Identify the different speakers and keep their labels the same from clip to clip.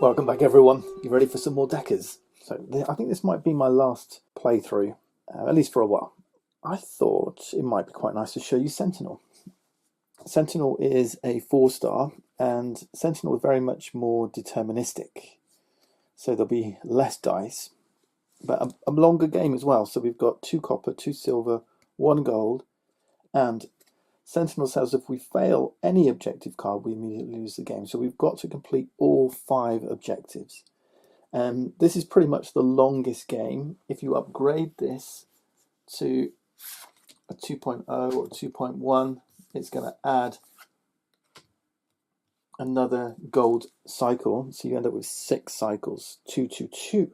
Speaker 1: Welcome back everyone, you ready for some more deckers? So I think this might be my last playthrough, at least for a while. I thought it might be quite nice to show you Sentinel. Sentinel is a 4-star and Sentinel is very much more deterministic. So there'll be less dice, but a longer game as well. So we've got 2 copper, 2 silver, 1 gold, and Sentinel says if we fail any objective card, we immediately lose the game. So we've got to complete all 5 objectives. And this is pretty much the longest game. If you upgrade this to a 2.0 or 2.1, it's going to add another gold cycle. So you end up with 6 cycles, 222.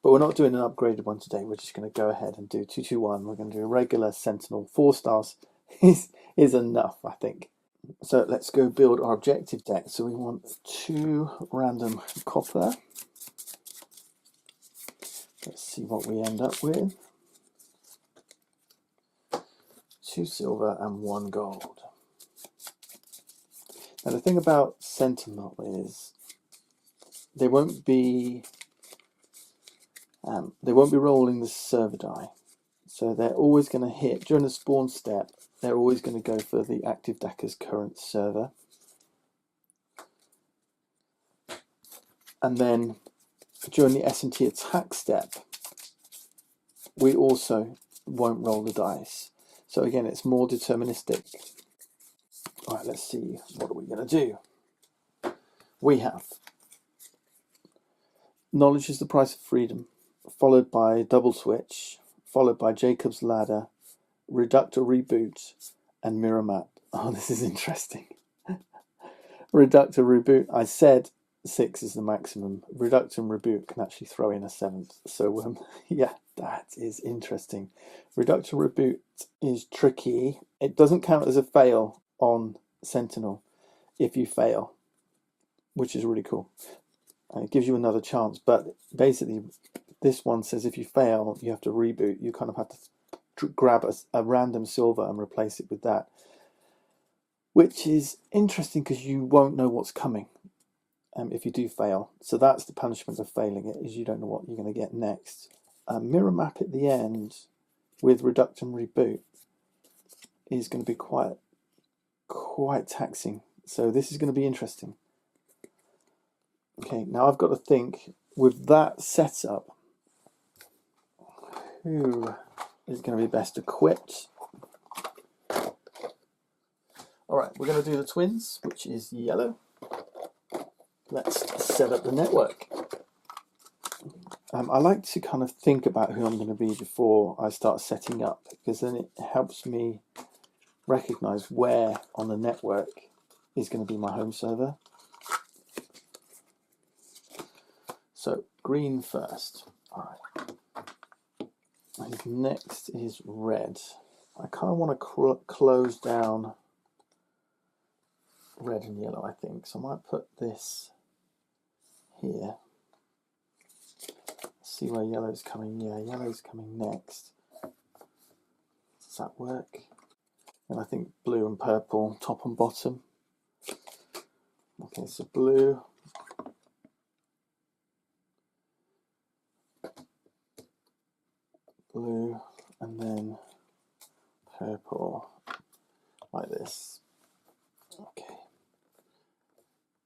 Speaker 1: But we're not doing an upgraded one today. We're just going to go ahead and do 221. We're going to do a regular Sentinel. 4 stars is enough, I think. So let's go build our objective deck. So we want 2 random copper. Let's see what we end up with. 2 silver and 1 gold. Now the thing about Sentinel is they won't be rolling the server die. So they're always going to hit during the spawn step. They're always going to go for the active decker's current server. And then during the S&T attack step, we also won't roll the dice. So again, it's more deterministic. All right, let's see, what are we going to do? We have knowledge is the price of freedom, followed by double switch, followed by Jacob's ladder, Reductor, reboot, and mirror map. Oh, this is interesting. Reductor, reboot. I said 6 is the maximum. Reductor and reboot can actually throw in a 7th. So yeah, that is interesting. Reductor, reboot is tricky. It doesn't count as a fail on Sentinel if you fail, which is really cool. And it gives you another chance. But basically, this one says if you fail, you have to reboot. You kind of have to grab a random silver and replace it with that, which is interesting because you won't know what's coming if you do fail. So that's the punishment of failing it, is you don't know what you're going to get next. Mirror map at the end with Reduct and reboot is going to be quite taxing. So this is going to be interesting. Okay, now I've got to think with that setup, who is going to be best equipped. Alright, we're going to do the twins, which is yellow. Let's set up the network. I like to kind of think about who I'm going to be before I start setting up, because then it helps me recognize where on the network is going to be my home server. So green first. Alright. And next is red. I kind of want to close down red and yellow, I think. So I might put this here. See where yellow's coming. Yeah, yellow's coming next. Does that work? And I think blue and purple, top and bottom. Okay, so blue. Blue and then purple like this. Okay.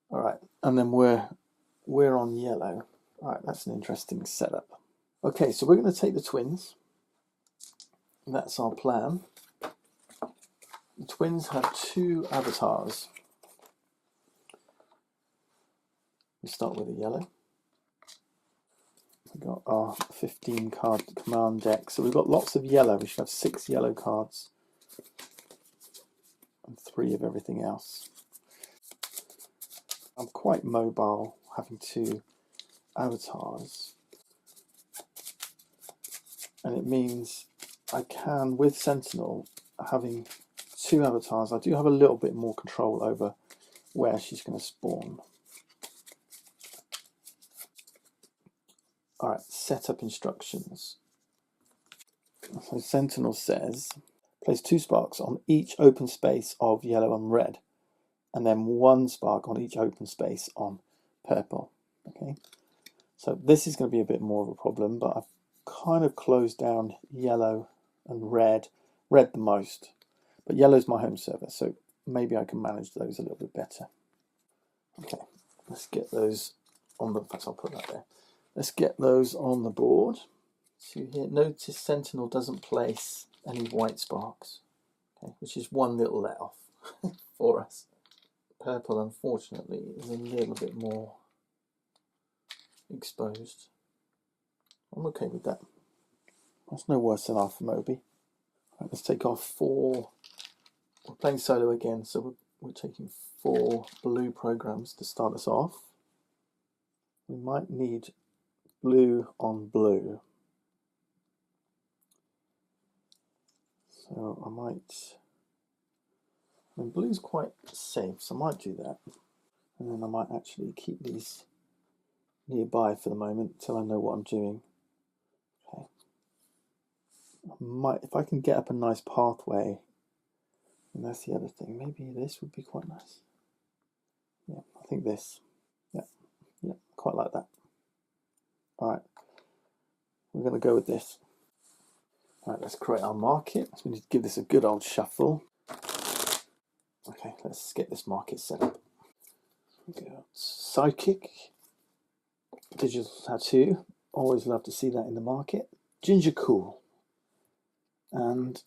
Speaker 1: All right, and then we're on yellow. All right, that's an interesting setup. Okay, so we're going to take the twins. That's our plan. The twins have 2 avatars. We start with a yellow. We've got our 15 card command deck. So we've got lots of yellow. We should have 6 yellow cards and 3 of everything else. I'm quite mobile, having 2 avatars. And it means I can, with Sentinel, having 2 avatars, I do have a little bit more control over where she's going to spawn. Alright, setup instructions. So Sentinel says, place 2 sparks on each open space of yellow and red, and then 1 spark on each open space on purple. Okay, so this is going to be a bit more of a problem, but I've kind of closed down yellow and red the most, but yellow's my home server, so maybe I can manage those a little bit better. Okay, let's get those on the, in fact I'll put that there. Let's get those on the board. So here, notice Sentinel doesn't place any white sparks, okay, which is one little let off for us. Purple, unfortunately, is a little bit more exposed. I'm okay with that. That's no worse than Alpha Moby. Right, let's take off 4. We're playing solo again, so we're taking 4 blue programs to start us off. We might need blue on blue. So I mean, blue's quite safe, so I might do that. And then I might actually keep these nearby for the moment until I know what I'm doing. Okay. If I can get up a nice pathway, and that's the other thing, maybe this would be quite nice. Yeah, I think this. Yeah, quite like that. Alright, we're going to go with this. Alright, let's create our market. So we need to give this a good old shuffle. Okay, let's get this market set up. We got Psychic, Digital Tattoo, always love to see that in the market. Ginger Cool, and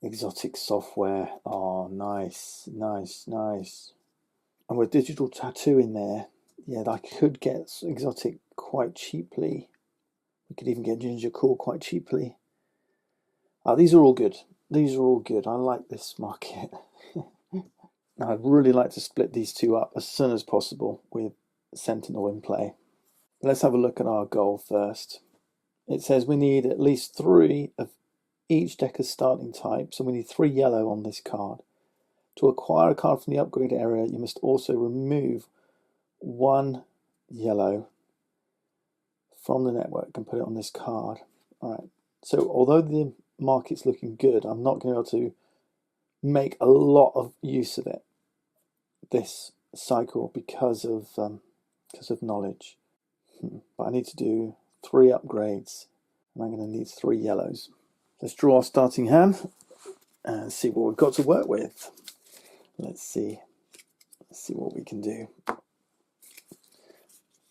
Speaker 1: Exotic Software. Oh, nice. And with Digital Tattoo in there, yeah, I could get Exotic quite cheaply. We could even get Ginger Cool quite cheaply. These are all good. These are all good. I like this market. I'd really like to split these two up as soon as possible with Sentinel in play. Let's have a look at our goal first. It says we need at least 3 of each decker's starting type, so we need 3 yellow on this card. To acquire a card from the upgrade area, you must also remove 1 yellow from the network and put it on this card. Alright, so although the market's looking good, I'm not going to be able to make a lot of use of it this cycle because of knowledge. But I need to do 3 upgrades, and I'm going to need 3 yellows. Let's draw our starting hand and see what we've got to work with. Let's see what we can do.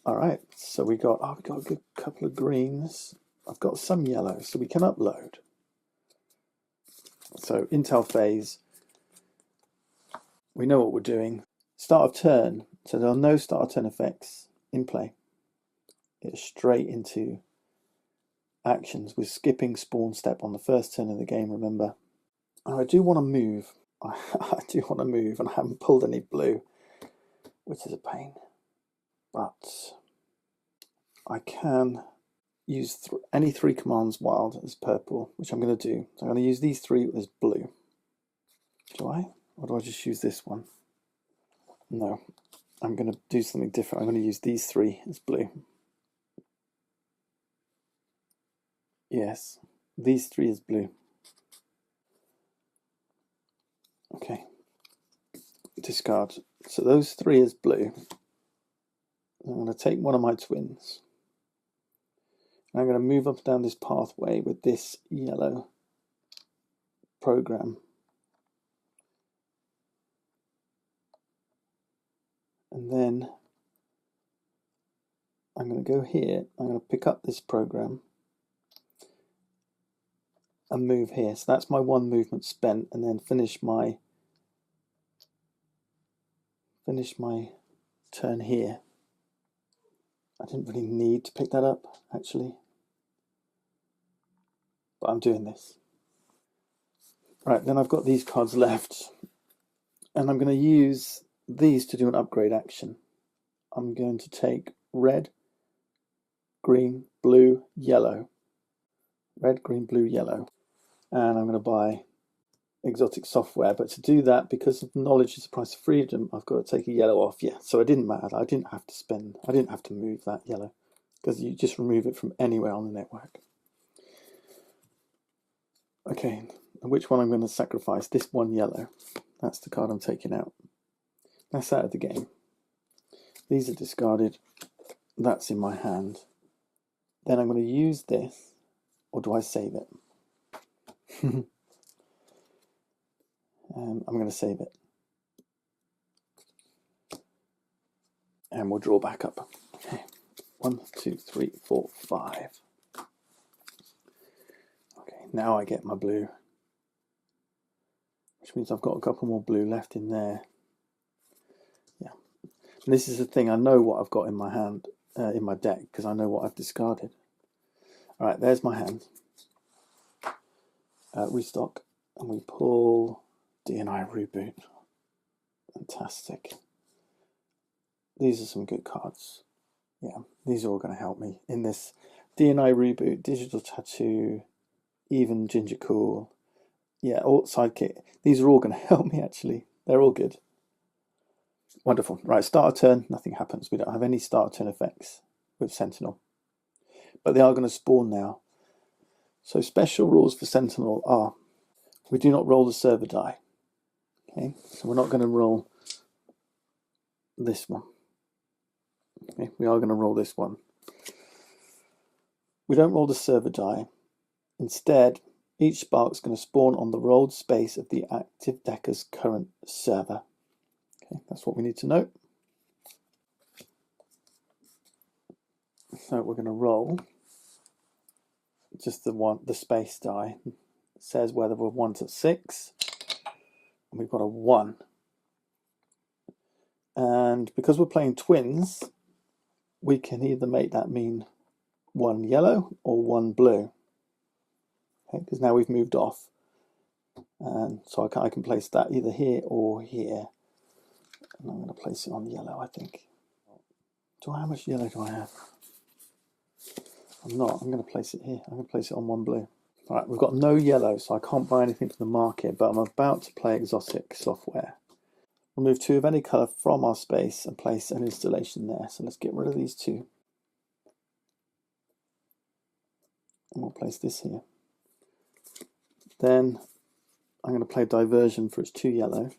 Speaker 1: All right, so we got a good couple of greens. I've got some yellow, so we can upload. So Intel phase, we know what we're doing. Start of turn, so there are no start of turn effects in play. It's straight into actions. We're skipping spawn step on the first turn of the game, remember. And I do want to move. I do want to move, and I haven't pulled any blue, which is a pain. But I can use any 3 commands wild as purple, which I'm going to do. So I'm going to use these 3 as blue. Do I? Or do I just use this one? No, I'm going to do something different. I'm going to use these 3 as blue. Yes, these 3 as blue. Okay, discard. So those 3 as blue. I'm going to take one of my twins. And I'm going to move up and down this pathway with this yellow program. And then I'm going to go here. I'm going to pick up this program and move here. So that's my 1 movement spent, and then finish my turn here. I didn't really need to pick that up, actually, but I'm doing this. Right, then I've got these cards left, and I'm going to use these to do an upgrade action. I'm going to take red, green, blue, yellow. Red, green, blue, yellow. And I'm going to buy Exotic Software, but to do that, because of knowledge is the price of freedom, I've got to take a yellow off. Yeah, so it didn't matter. I didn't have to move that yellow, because you just remove it from anywhere on the network. Okay, and which one I'm going to sacrifice? This 1 yellow. That's the card I'm taking out. That's out of the game. These are discarded. That's in my hand. Then I'm going to use this, or do I save it? I'm going to save it. And we'll draw back up. Okay. 1, 2, 3, 4, 5. Okay, now I get my blue, which means I've got a couple more blue left in there. Yeah. And this is the thing, I know what I've got in my hand, in my deck, because I know what I've discarded. All right, there's my hand. Restock, and we pull D&I Reboot. Fantastic. These are some good cards. Yeah, these are all going to help me in this D&I Reboot, Digital Tattoo, even Ginger Cool. Yeah, all Sidekick. These are all going to help me, actually. They're all good. Wonderful. Right, start a turn, nothing happens. We don't have any start turn effects with Sentinel. But they are going to spawn now. So special rules for Sentinel are, we do not roll the server die. Okay, so we're not going to roll this one. Okay, we are going to roll this one. We don't roll the server die. Instead, each spark is going to spawn on the rolled space of the active decker's current server. Okay, that's what we need to know. So we're going to roll just the space die. It says whether we're 1 to 6, and we've got a 1. And because we're playing twins, we can either make that mean 1 yellow or 1 blue. Okay, because now we've moved off, and so I can place that either here or here. And I'm going to place it on yellow, I think. How much yellow do I have? I'm not. I'm going to place it here. I'm going to place it on 1 blue. All right, we've got no yellow, so I can't buy anything from the market, but I'm about to play exotic software. Remove 2 of any colour from our space and place an installation there. So let's get rid of these 2. And we'll place this here. Then I'm going to play diversion for its 2 yellow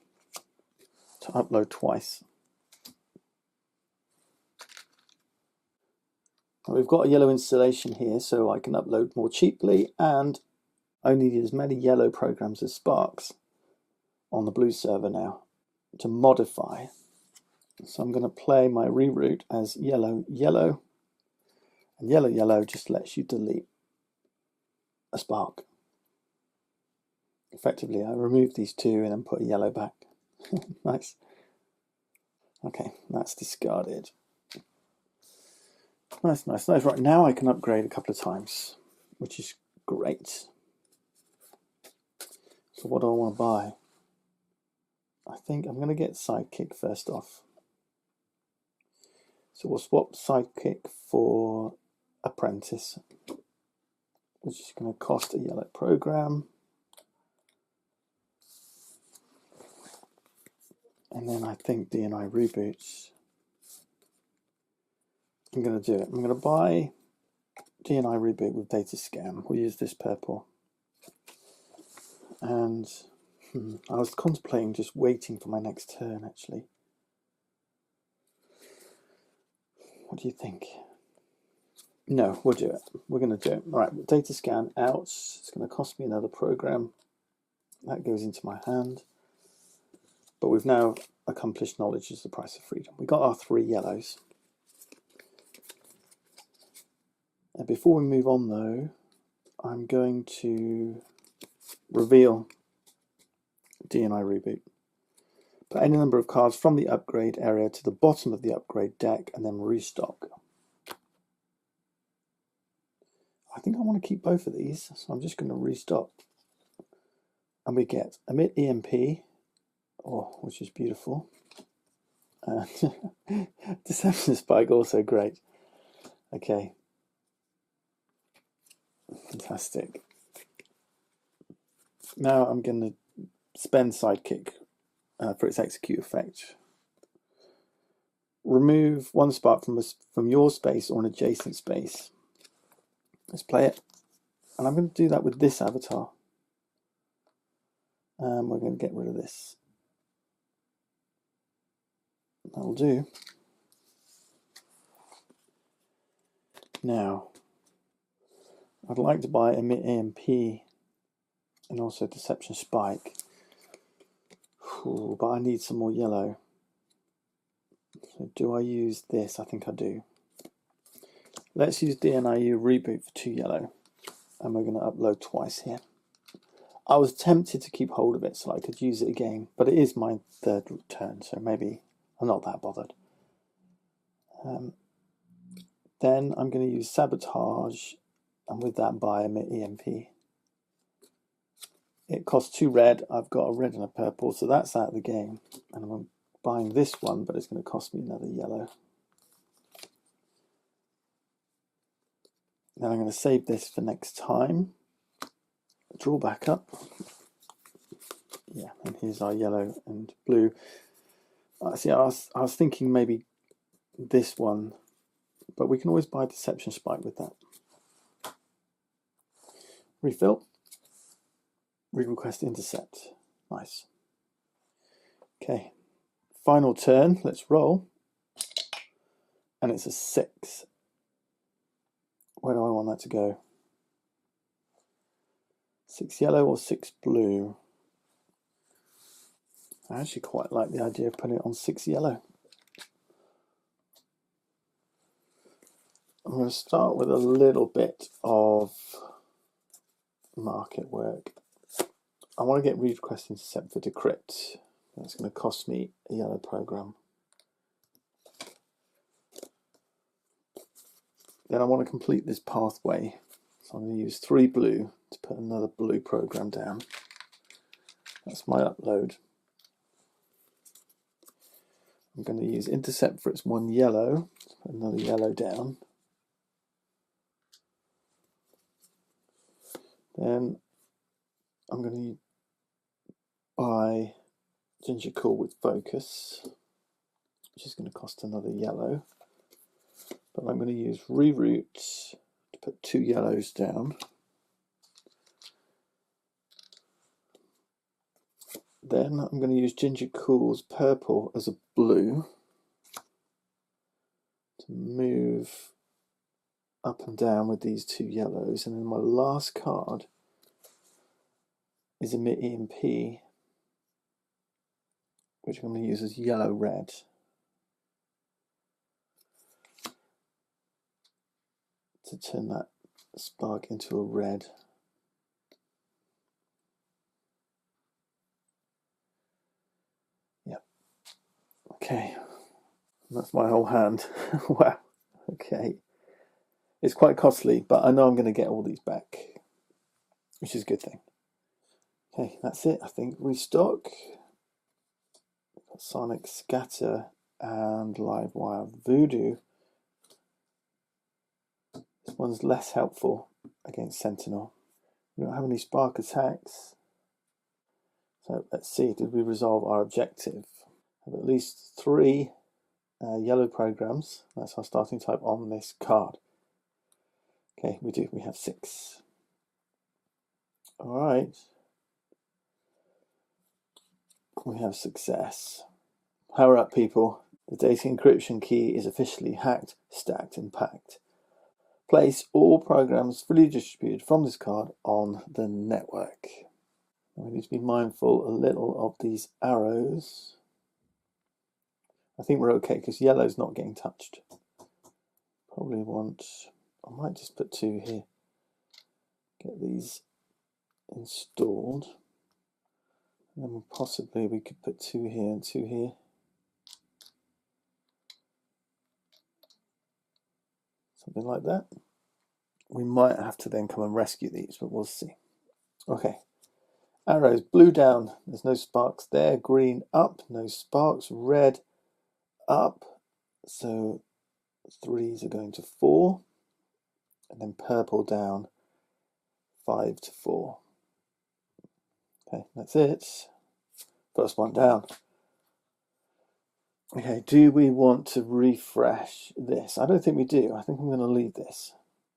Speaker 1: to upload twice. Now we've got a yellow installation here, so I can upload more cheaply, and I only need as many yellow programs as sparks on the blue server now to modify. So I'm going to play my reroute as yellow, yellow, and yellow, yellow just lets you delete a spark. Effectively, I remove these 2 and then put a yellow back. Nice. Okay, that's discarded. Nice, nice, nice. Right, now I can upgrade a couple of times, which is great. So what do I want to buy? I think I'm going to get Sidekick first off. So we'll swap Sidekick for Apprentice, which is going to cost a yellow program. And then I think D&I Reboots. I'm going to do it. I'm going to buy D&I Reboot with Data Scan. We'll use this purple. And I was contemplating just waiting for my next turn, actually. What do you think? No, we'll do it. We're going to do it. All right, Data Scan out. It's going to cost me another program. That goes into my hand. But we've now accomplished knowledge is the price of freedom. We got our 3 yellows. And before we move on, though, I'm going to reveal D&I Reboot. Put any number of cards from the upgrade area to the bottom of the upgrade deck and then restock. I think I want to keep both of these, so I'm just going to restock. And we get Emit EMP, which is beautiful. And Deception Spike, also great. Okay. Fantastic. Now I'm going to spend Sidekick for its execute effect. Remove 1 spark from your space or an adjacent space. Let's play it. And I'm going to do that with this avatar. We're going to get rid of this. That'll do. Now, I'd like to buy Emit AMP and also Deception Spike. Ooh, but I need some more yellow. So do I use this? I think I do. Let's use DNIU Reboot for 2 yellow. And we're going to upload twice here. I was tempted to keep hold of it so I could use it again, but it is my 3rd turn, so maybe I'm not that bothered. Then I'm going to use Sabotage, and with that buy Emit EMP. It costs 2 red, I've got a red and a purple, so that's out of the game. And I'm buying this one, but it's going to cost me another yellow. Then I'm going to save this for next time. Draw back up. Yeah, and here's our yellow and blue. See, I was thinking maybe this one, but we can always buy Deception Spike with that. Refill. Request intercept. Nice. Okay. Final turn. Let's roll. And it's a 6. Where do I want that to go? 6 yellow or 6 blue? I actually quite like the idea of putting it on 6 yellow. I'm going to start with a little bit of market work. I want to get read request intercept for decrypt. That's going to cost me a yellow program. Then I want to complete this pathway. So I'm going to use 3 blue to put another blue program down. That's my upload. I'm going to use intercept for its 1 yellow, put another yellow down. Then I'm going to buy Ginger Cool with focus, which is going to cost another yellow. But I'm going to use reroute to put 2 yellows down. Then I'm going to use Ginger Cool's purple as a blue to move up and down with these 2 yellows. And then my last card is Emit EMP, which I'm going to use as yellow-red. To turn that spark into a red. Yep. Okay. That's my whole hand. Wow. Okay. It's quite costly, but I know I'm going to get all these back, which is a good thing. Okay, that's it. I think restock. Sonic Scatter and Livewire Voodoo. This one's less helpful against Sentinel. We don't have any spark attacks. So let's see, did we resolve our objective? We have at least 3 yellow programs. That's our starting type on this card. Okay, we do. We have 6. All right. We have success. Power up, people. The data encryption key is officially hacked, stacked, and packed. Place all programs fully distributed from this card on the network. We need to be mindful a little of these arrows. I think we're okay because yellow's not getting touched. Probably want, I might just put 2 here. Get these installed. And then possibly we could put 2 here and 2 here. Something like that. We might have to then come and rescue these, but we'll see. Okay. Arrows, blue down. There's no sparks there. Green up, no sparks. Red up. So 3s are going to 4. And then purple down, 5 to 4. Okay, that's it. First one down. Okay, do we want to refresh this? I don't think we do. I think I'm going to leave this.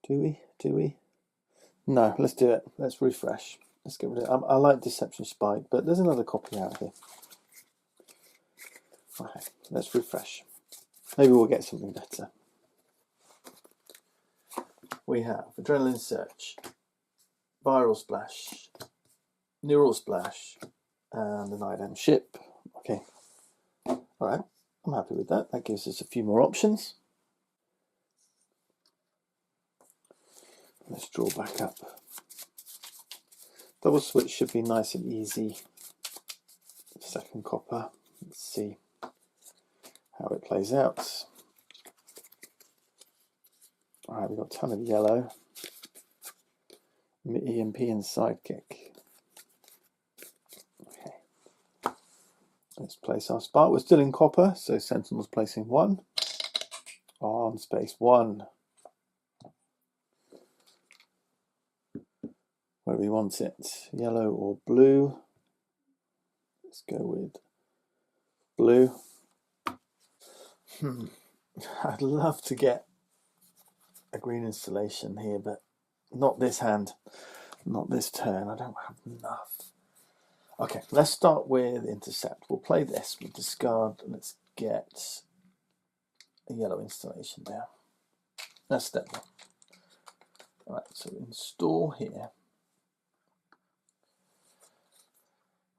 Speaker 1: Do we? Do we? No, let's do it. Let's refresh. Let's get rid of it. I like Deception Spike, but there's another copy out here. Okay, let's refresh. Maybe we'll get something better. we have Adrenaline Search, Viral Splash, Neural Splash, and an item ship. Okay, all right, I'm happy with that. That gives us a few more options. Let's draw back up. Double switch should be nice and easy. Second copper. Let's see how it plays out. All right, we've got a ton of yellow. EMP and sidekick. Okay. Let's place our spark. We're still in copper, so Sentinel's placing 1 on space 1. Where do we want it? Yellow or blue? Let's go with blue. I'd love to get a green installation here, but not this hand, not this turn. I don't have enough. Okay, let's start with intercept. We'll play this. We'll discard. Let's get a yellow installation there. That's step 1. All right, so install here.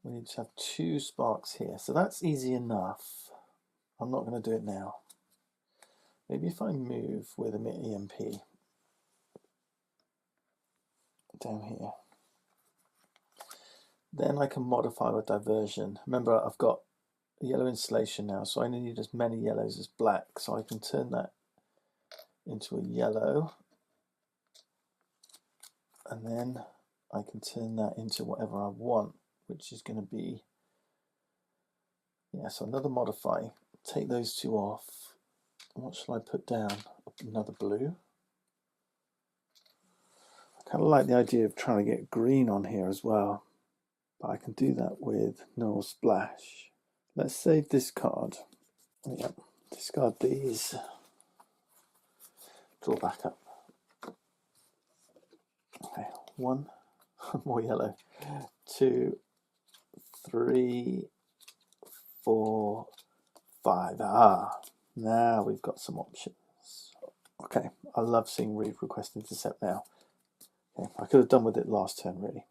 Speaker 1: We need to have 2 sparks here, so that's easy enough. I'm not going to do it now. Maybe if I move with a EMP down here, then I can modify with diversion. Remember, I've got a yellow installation now, so I only need as many yellows as black, so I can turn that into a yellow, and then I can turn that into whatever I want, which is going to be, yeah, so another modify. Take those 2 off. What shall I put down? Another blue. I kind of like the idea of trying to get green on here as well, but I can do that with Neural Splash. Let's save this card. Yep. Discard these. Draw back up. Okay, 1 more yellow. 2, 3, 4, 5. Ah, now we've got some options. Okay, I love seeing read request intercept now. Okay, I could have done with it last turn really.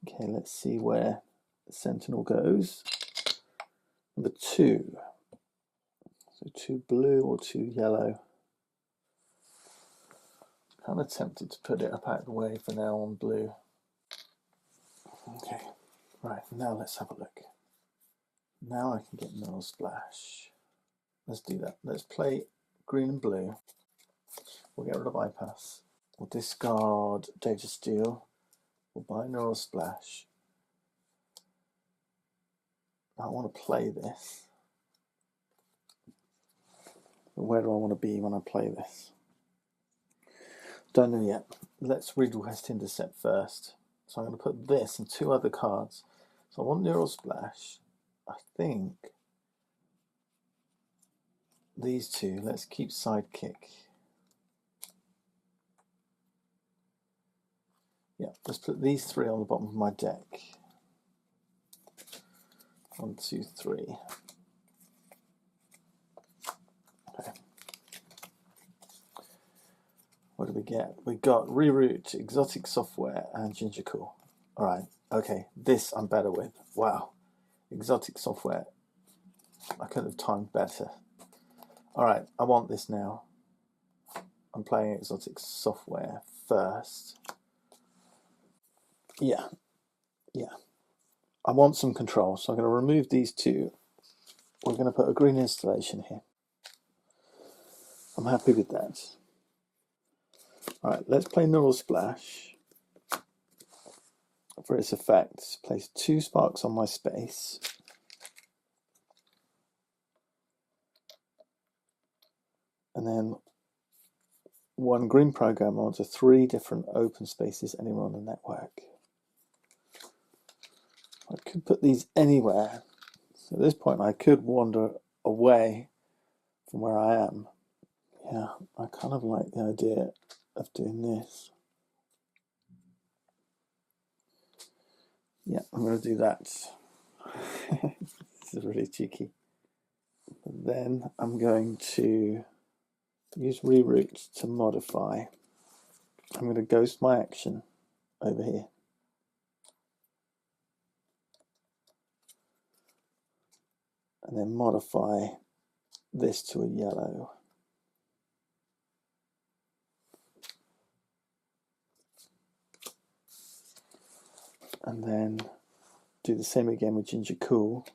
Speaker 1: Okay, let's see where Sentinel goes. Number 2. So 2 blue or 2 yellow. Kind of tempted to put it up out of the way for now on blue. Okay, right, now let's have a look. Now I can get Neural Splash. Let's do that. Let's play green and blue. We'll get rid of bypass. We'll discard Data Steal. We'll buy Neural Splash. I want to play this. But where do I want to be when I play this? Don't know yet. Let's read request intercept first. So I'm going to put this and 2 other cards. So I want Neural Splash. I think these 2. Let's keep sidekick. Yeah, let's put these 3 on the bottom of my deck. 1, 2, 3. Okay. What do we get? We got Reroute, Exotic Software, and Gingercool. All right. Okay. This I'm better with. Wow. Exotic Software. I could have timed better. All right. I want this now. I'm playing Exotic Software first. Yeah. I want some control, so I'm going to remove these 2. We're going to put a green installation here. I'm happy with that. All right, let's play Neural Splash. For its effects, place 2 sparks on my space. And then 1 green program onto 3 different open spaces anywhere on the network. I could put these anywhere. So at this point I could wander away from where I am. Yeah, I kind of like the idea of doing this. Yeah, I'm going to do that. This is really cheeky. But then I'm going to use reroute to modify. I'm going to ghost my action over here. And then modify this to a yellow. And then do the same again with Ginger Cool.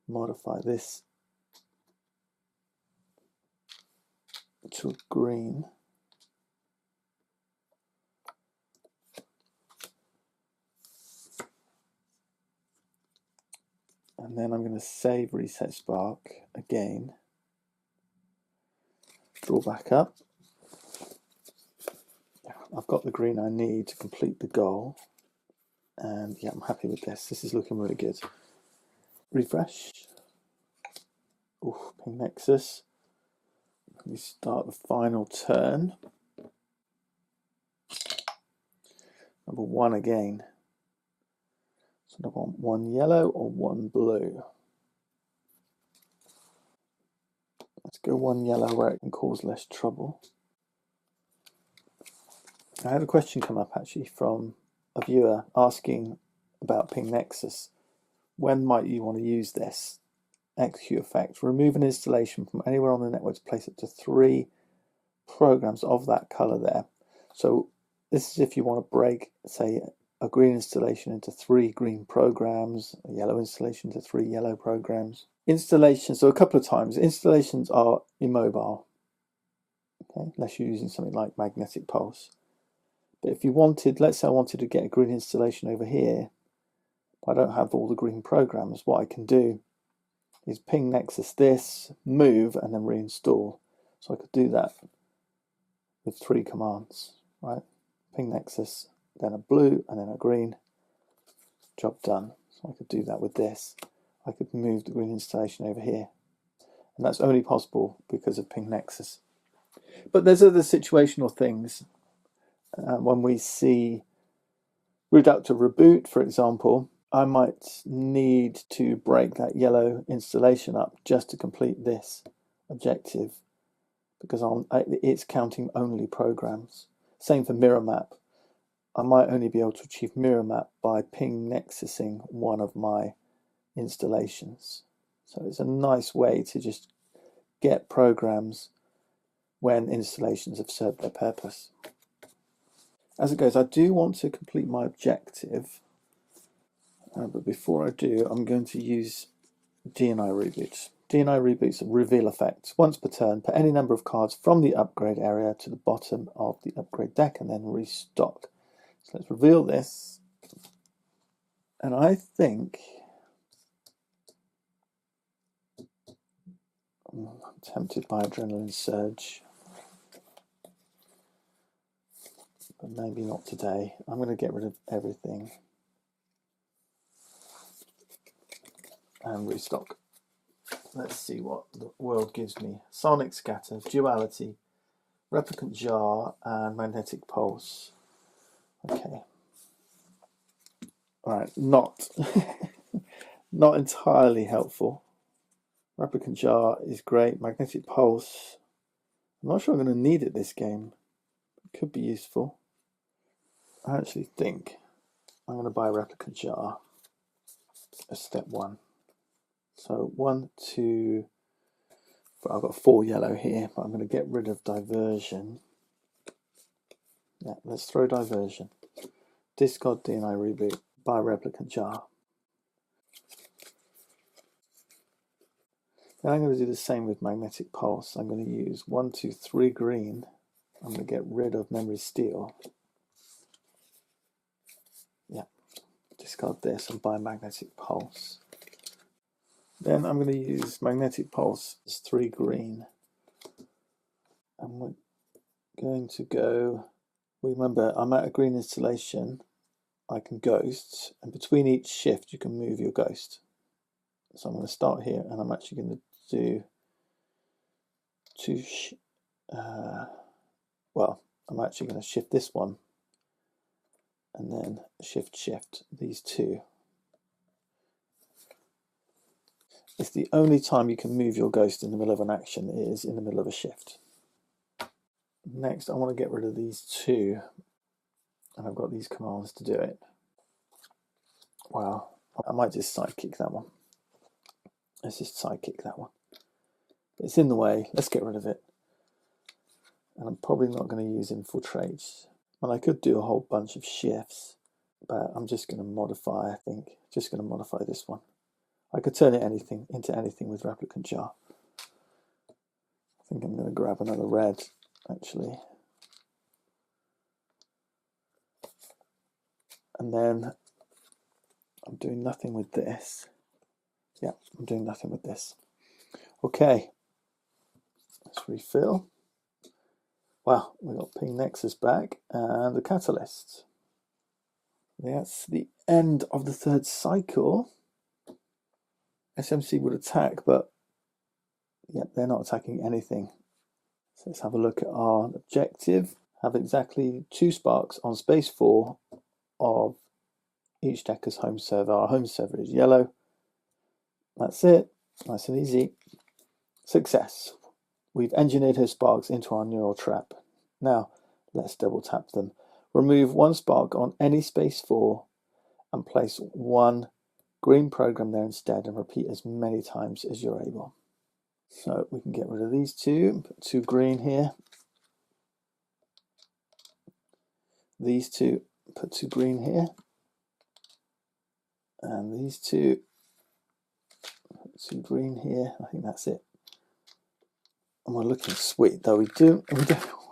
Speaker 1: Modify this to a green. And then I'm going to save Reset Spark again. Draw back up. I've got the green I need to complete the goal. And yeah, I'm happy with this. This is looking really good. Refresh. Ooh, Ping Nexus. Let me start the final turn. Number 1 again. So I want 1 yellow or 1 blue. Let's go 1 yellow where it can cause less trouble. I had a question come up actually from a viewer asking about Ping Nexus. When might you want to use this? Execute effect. Remove an installation from anywhere on the network to place up to 3 programs of that color there. So this is if you want to break, say, a green installation into 3 green programs, a yellow installation into 3 yellow programs. Installations, so a couple of times, installations are immobile, okay, unless you're using something like magnetic pulse. But if you wanted, let's say I wanted to get a green installation over here, but I don't have all the green programs, what I can do is Ping Nexus this, move, and then reinstall. So I could do that with 3 commands, right? Ping Nexus, then a blue, and then a green. Job done. So I could do that with this. I could move the green installation over here. And that's only possible because of Ping Nexus. But there's other situational things. When we see Reductor reboot, for example, I might need to break that yellow installation up just to complete this objective, because it's counting only programs. Same for mirror map. I might only be able to achieve mirror map by Ping Nexusing one of my installations. So it's a nice way to just get programs when installations have served their purpose. As it goes, I do want to complete my objective, but before I do, I'm going to use DNI reboots. DNI reboots reveal effects. Once per turn, put any number of cards from the upgrade area to the bottom of the upgrade deck and then restock. So let's reveal this. And I think I'm tempted by Adrenaline Surge, but maybe not today. I'm going to get rid of everything and restock. Let's see what the world gives me. Sonic Scatter, Duality, Replicant Jar, and Magnetic Pulse. Okay. Alright, not entirely helpful. Replicant Jar is great. Magnetic Pulse, I'm not sure I'm going to need it this game. It could be useful. I actually think I'm going to buy a Replicant Jar as step 1. So 1, 2, I've got 4 yellow here, but I'm going to get rid of Diversion. Yeah, let's throw Diversion. Discard DNI Reboot, buy Replicant Jar. Then I'm going to do the same with Magnetic Pulse. I'm going to use 1, 2, 3 green. I'm going to get rid of Memory Steel. Yeah, discard this and buy Magnetic Pulse. Then I'm going to use Magnetic Pulse as 3 green. And we're going to go, remember I'm at a green installation, I can ghost, and between each shift you can move your ghost. So I'm going to start here and I'm actually going to do 2, I'm actually going to shift this one and then shift these 2. It's the only time you can move your ghost in the middle of an action is in the middle of a shift. Next, I want to get rid of these two, and I've got these commands to do it. Wow, I might just sidekick that one. Let's just sidekick that one. It's in the way, let's get rid of it. And I'm probably not going to use infiltrate. And I could do a whole bunch of shifts, but I'm just going to modify, I think. Just going to modify this one. I could turn it into anything with replicant jar. I think I'm going to grab another red, actually. And then I'm doing nothing with this. Yeah, I'm doing nothing with this. Okay, let's refill. Wow, we got Ping Nexus back and the catalyst. That's the end of the third cycle. SMC would attack, but yep, they're not attacking anything. So let's have a look at our objective. Have exactly 2 sparks on space 4 of each decker's home server. Our home server is yellow. That's it. Nice and easy. Success. We've engineered her sparks into our neural trap. Now, let's double tap them. Remove 1 spark on any space 4 and place 1 green program there instead, and repeat as many times as you're able. So we can get rid of these 2, put 2 green here. These 2, put 2 green here. And these 2, put 2 green here. I think that's it. And we're looking sweet, though.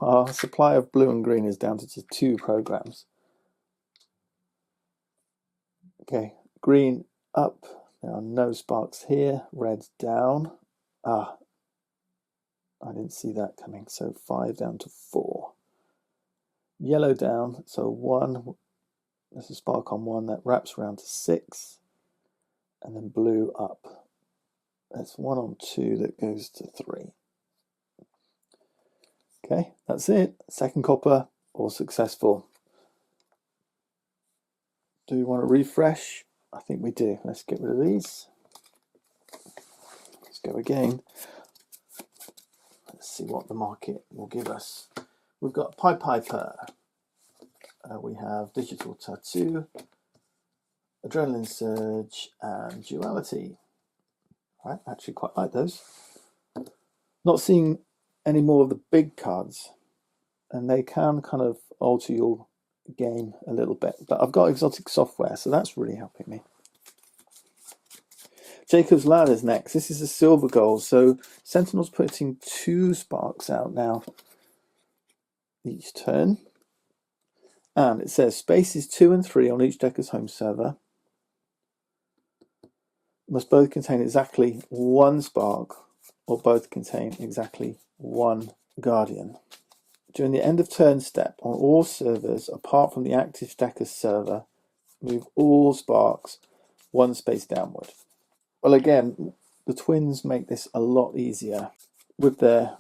Speaker 1: Our supply of blue and green is down to just 2 programs. Okay, green up. There are no sparks here. Red down. Ah, I didn't see that coming. So 5 down to 4. Yellow down. So 1. There's a spark on 1 that wraps around to 6. And then blue up. That's 1 on 2 that goes to 3. Okay, that's it. Second copper, all successful. Do we want to refresh? I think we do. Let's get rid of these. Let's go again. Let's see what the market will give us. We've got Pied Piper. We have Digital Tattoo, Adrenaline Surge, and Duality. I actually quite like those. Not seeing any more of the big cards, and they can kind of alter your game a little bit, but I've got exotic software, so that's really helping me. Jacob's Ladder's next. This is a silver gold, so Sentinel's putting 2 sparks out now each turn, and it says spaces 2 and 3 on each decker's home server must both contain exactly 1 spark, or both contain exactly 1 guardian. During the end of turn step on all servers apart from the active Decker's server, move all sparks 1 space downward. Well, again, the twins make this a lot easier with their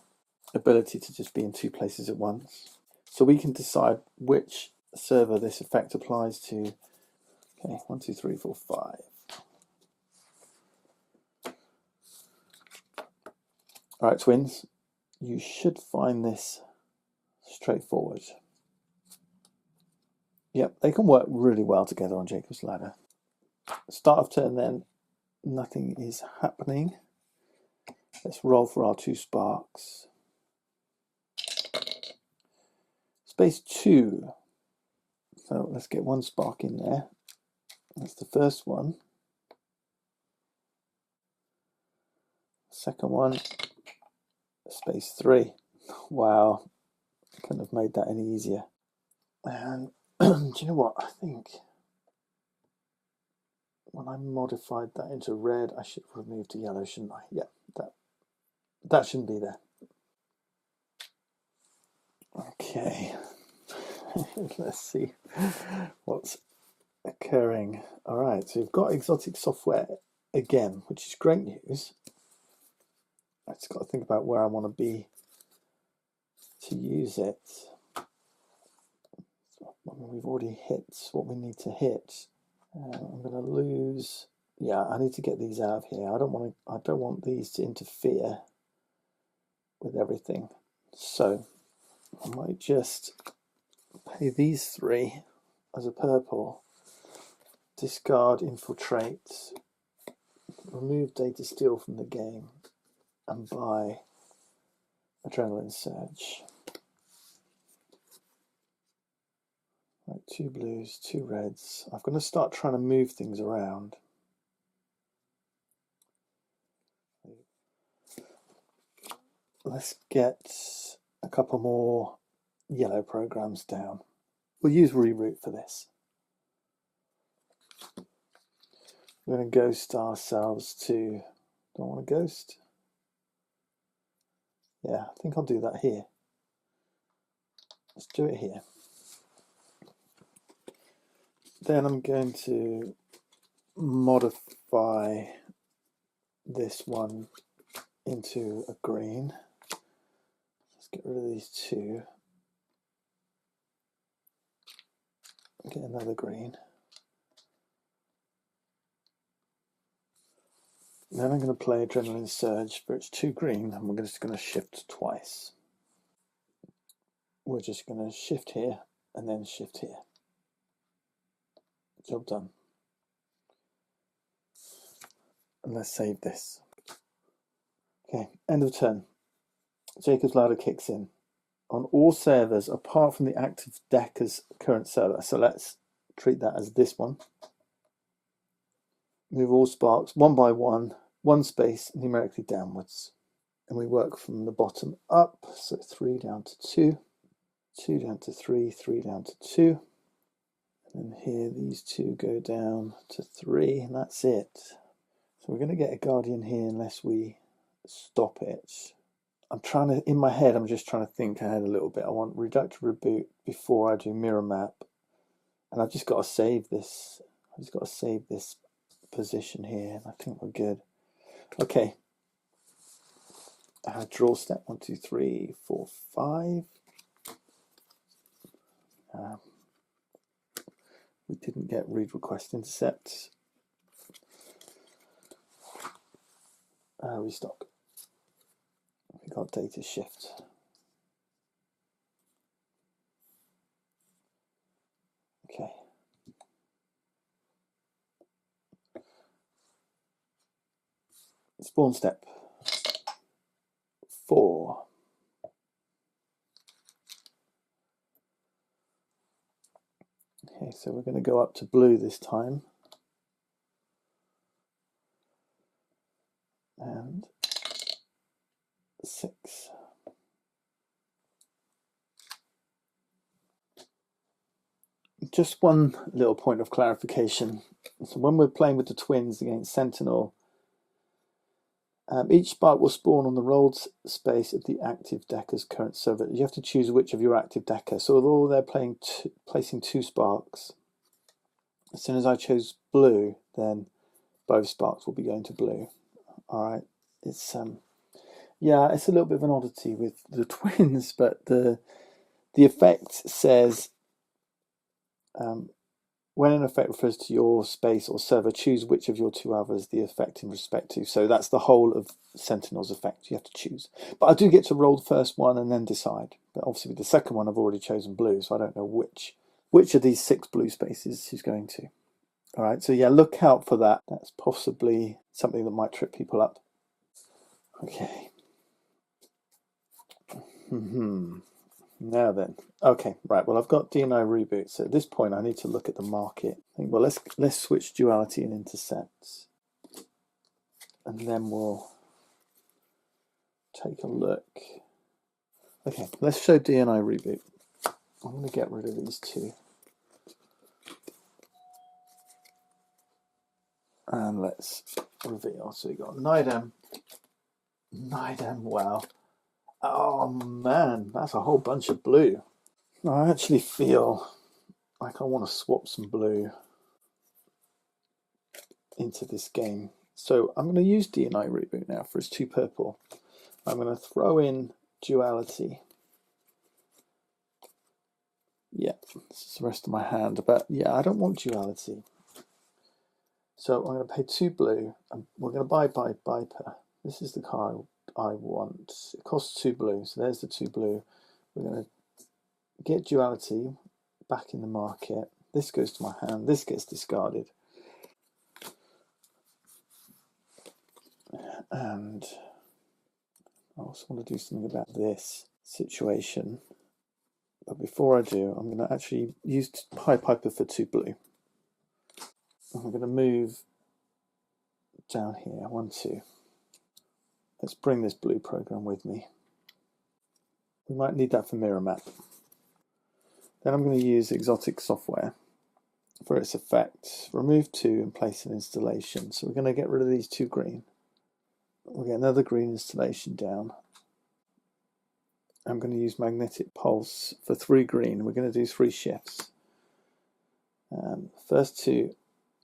Speaker 1: ability to just be in 2 places at once. So we can decide which server this effect applies to. Okay, 1, 2, 3, 4, 5. All right, twins, you should find this straightforward. Yep, they can work really well together on Jacob's Ladder. Start of turn then, nothing is happening. Let's roll for our 2 sparks. Space 2. So let's get 1 spark in there. That's the first one. Second one, space 3. Wow, couldn't have made that any easier. And do you know what? I think when I modified that into red, I should have moved to yellow, shouldn't I? Yeah, that shouldn't be there. Okay, let's see what's occurring. All right, so we've got exotic software again, which is great news. I just got to think about where I want to be to use it. We've already hit what we need to hit. I'm going to lose Yeah, I need to get these out of here. I don't want these to interfere with everything. So I might just play these three as a purple. Discard Infiltrate, remove Data Steal from the game, and buy Adrenaline Surge. Right, 2 blues, 2 reds. I'm going to start trying to move things around. Let's get a couple more yellow programs down. We'll use Reroute for this. We're going to ghost ourselves to... Do I want to ghost? Yeah, I think I'll do that here. Let's do it here. Then I'm going to modify this one into a green. Let's get rid of these two. Get another green. Then I'm going to play Adrenaline Surge, but it's 2 green, and we're just going to shift twice. We're just going to shift here and then shift here. Job done. And let's save this. Okay, end of turn. Jacob's Ladder kicks in. On all servers, apart from the active Decker's current server. So let's treat that as this one. Move all sparks 1 by 1, 1 space numerically downwards. And we work from the bottom up. So 3 down to 2, 2 down to 3, 3 down to 2. And here these 2 go down to 3, and that's it. So we're going to get a Guardian here unless we stop it. I'm trying to, in my head, I'm just trying to think ahead a little bit. I want Reductor Reboot before I do Mirror Map. And I've just got to save this. I've just got to save this position here. I think we're good. Okay. Draw step 1, 2, 3, 4, 5. We didn't get read request intercept. Restock. We got data shift. Okay. Spawn step 4. Okay, so we're going to go up to blue this time. And 6. Just one little point of clarification. So when we're playing with the twins against Sentinel, each spark will spawn on the rolled space of the active Decker's current server. You have to choose which of your active Decker. So although they're placing 2 sparks, as soon as I chose blue, then both sparks will be going to blue. All right, it's yeah, it's a little bit of an oddity with the twins, but the effect says when an effect refers to your space or server, choose which of your 2 others the effect in respect to. So that's the whole of Sentinel's effect. You have to choose. But I do get to roll the first one and then decide. But obviously with the second one, I've already chosen blue, so I don't know which of these 6 blue spaces he's going to. All right, so yeah, look out for that. That's possibly something that might trip people up. Okay. Now then, okay, right. Well, I've got DNI reboot. So at this point, I need to look at the market. I think, well, let's switch duality and intercepts, and then we'll take a look. Okay, let's show DNI reboot. I'm going to get rid of these 2, and let's reveal. So we got Nidam. Wow. Oh man, that's a whole bunch of blue. I actually feel like I want to swap some blue into this game. So I'm going to use DNI reboot now for his 2 purple. I'm going to throw in duality. Yeah, this is the rest of my hand, but yeah, I don't want duality. So I'm going to pay 2 blue, and we're going to buy Viper. This is the car I want. It costs 2 blue, so there's the 2 blue. We're going to get duality back in the market. This goes to my hand, this gets discarded. And I also want to do something about this situation. But before I do, I'm going to actually use Piper for 2 blue. I'm going to move down here, 1, 2. Let's bring this blue program with me. We might need that for mirror map. Then I'm going to use exotic software for its effect. Remove 2 and place an installation. So we're going to get rid of these 2 green. We'll get another green installation down. I'm going to use magnetic pulse for 3 green. We're going to do 3 shifts. First 2,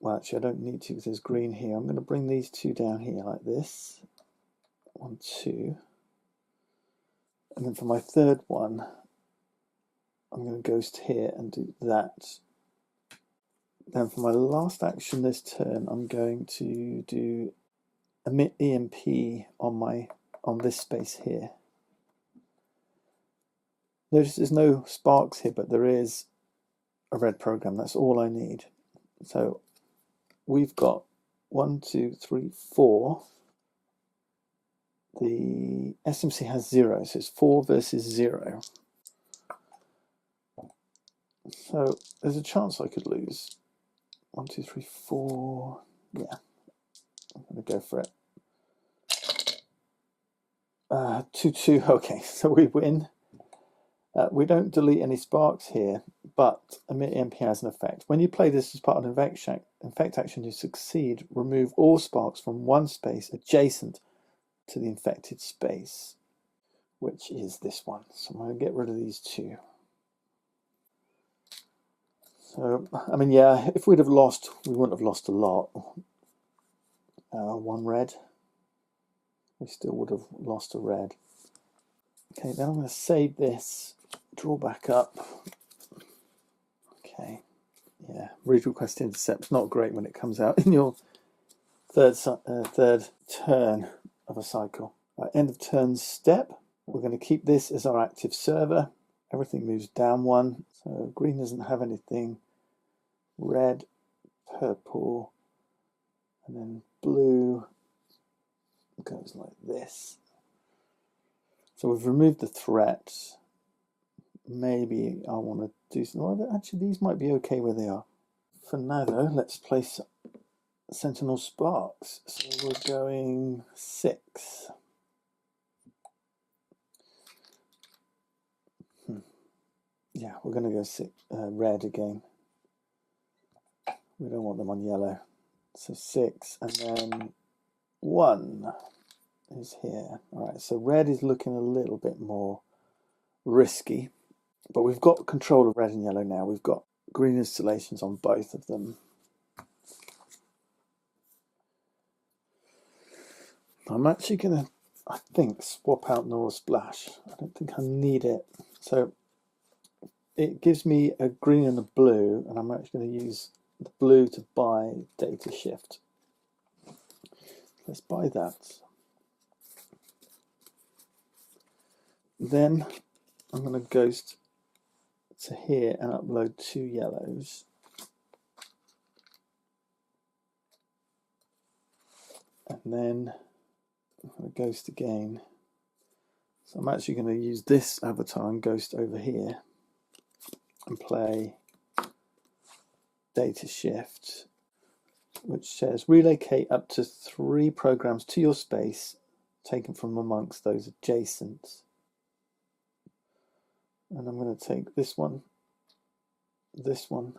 Speaker 1: well actually I don't need to because there's green here. I'm going to bring these 2 down here like this. 1, 2. And then for my third one, I'm going to ghost here and do that. Then for my last action this turn, I'm going to do emit EMP on this space here. Notice there's no sparks here, but there is a red program. That's all I need. So we've got 1, 2, 3, 4. The SMC has 0, so it's 4 versus 0. So there's a chance I could lose. 1, 2, 3, 4. Yeah, I'm going to go for it. 2, 2. Okay, so we win. We don't delete any sparks here, but emit EMP has an effect. When you play this as part of an infect action to succeed, remove all sparks from one space adjacent to the infected space, which is this one. So I'm going to get rid of these 2. So, I mean, yeah, if we'd have lost, we wouldn't have lost a lot. 1 red. We still would have lost a red. Okay, then I'm going to save this, draw back up. Okay, yeah, read request intercept's not great when it comes out in your third turn of a cycle. End of turn step. We're going to keep this as our active server. Everything moves down 1. So green doesn't have anything. Red, purple, and then blue goes like this. So we've removed the threat. Maybe I want to do some. Well, actually, these might be okay where they are. For now, though, let's place Sentinel sparks. So we're going 6. Yeah, we're going to go red again. We don't want them on yellow. So 6, and then 1 is here. All right, so red is looking a little bit more risky, but we've got control of red and yellow now. We've got green installations on both of them. I'm actually going to, I think, swap out Nora Splash. I don't think I need it. So it gives me a green and a blue, and I'm actually going to use the blue to buy data shift. Let's buy that. Then I'm going to ghost to here and upload 2 yellows. And then I'm going to ghost again. So I'm actually going to use this avatar and ghost over here and play data shift, which says relocate up to 3 programs to your space taken from amongst those adjacent. And I'm going to take this one, this one,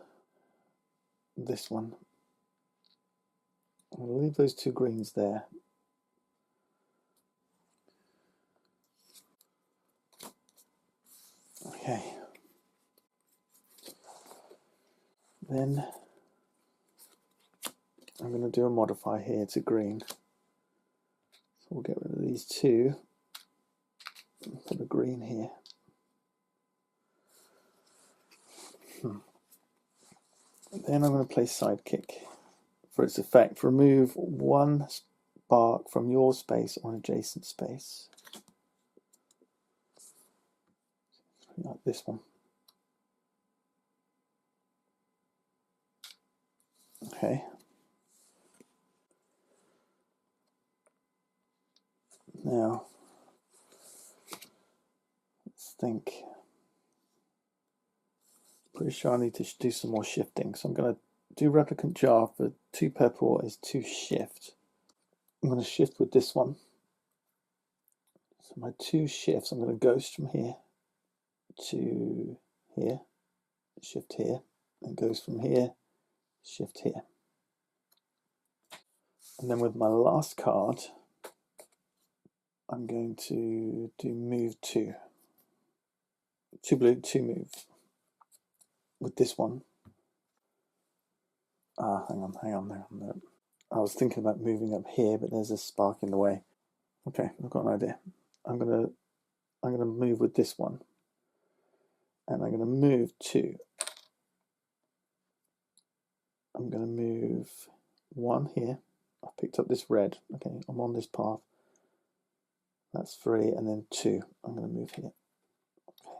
Speaker 1: this one. I'm going to leave those 2 greens there. Okay. Then I'm going to do a modify here to green. So we'll get rid of these 2 and put a green here. Then I'm going to play sidekick for its effect. Remove one spark from your space or an adjacent space. Like this one. Okay. Now, let's think. Pretty sure I need to do some more shifting. So I'm going to do replicant jar for 2 purple is 2 shift. I'm going to shift with this one. So my 2 shifts, I'm going to ghost from here to here, shift here, and goes from here, shift here. And then with my last card, I'm going to do move 2. 2 blue, 2 move. With this one. Hang on there. I was thinking about moving up here, but there's a spark in the way. Okay, I've got an idea. I'm gonna move with this one. And I'm gonna move 2. I'm gonna move 1 here. I've picked up this red. Okay, I'm on this path. That's 3, and then 2. I'm gonna move here. Okay.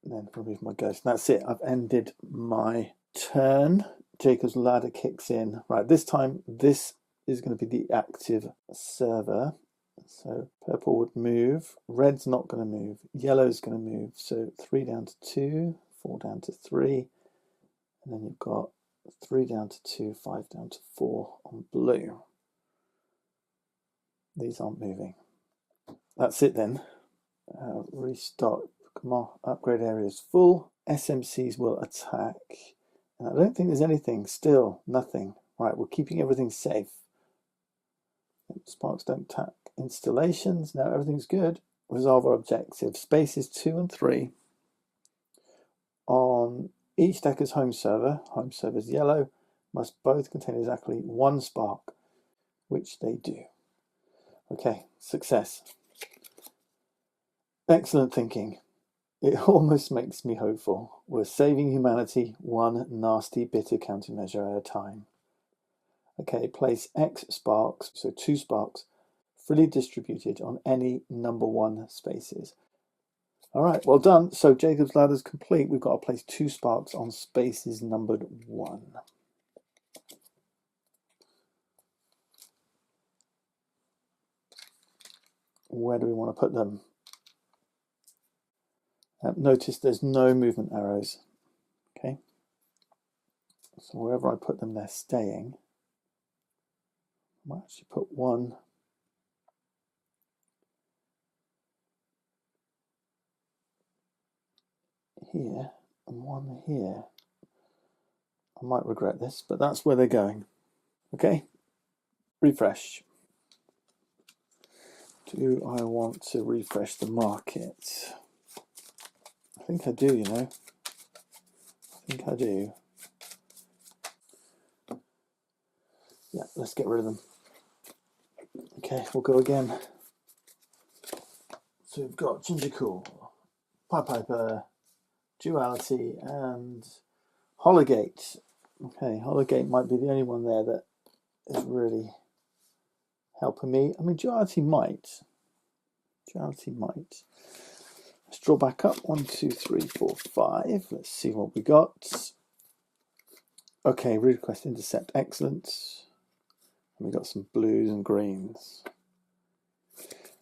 Speaker 1: And then remove my ghost. That's it. I've ended my turn. Jacob's ladder kicks in. Right, this time this is going to be the active server. So purple would move. Red's not going to move. Yellow's going to move. So 3 down to 2, 4 down to 3. And then you've got 3 down to 2, 5 down to 4 on blue. These aren't moving. That's it then. Restart. Come on, upgrade area is full. SMCs will attack. And I don't think there's anything. Still, nothing. Right, we're keeping everything safe. Sparks don't attack installations. No, everything's good. Resolve our objective. Spaces 2 and 3 on each decker's home server's yellow, must both contain exactly 1 spark, which they do. Okay, success. Excellent thinking. It almost makes me hopeful. We're saving humanity one nasty, bitter countermeasure at a time. Okay, place X sparks, so 2 sparks, freely distributed on any number 1 spaces. All right, well done. So Jacob's ladder is complete. We've got to place 2 sparks on spaces numbered 1. Where do we want to put them? Notice there's no movement arrows. Okay, so wherever I put them, they're staying. I might actually put 1 here and 1 here. I might regret this, but that's where they're going. Okay, refresh. Do I want to refresh the market? I think I do, you know. I think I do. Yeah, let's get rid of them. Okay, we'll go again. So we've got Ginger Cool, Pied Piper, Duality, and Hologate. Okay, Hologate might be the only one there that is really helping me. I mean, Duality might. Let's draw back up. 1, 2, 3, 4, 5. Let's see what we got. Okay, request intercept, excellent. And we got some blues and greens.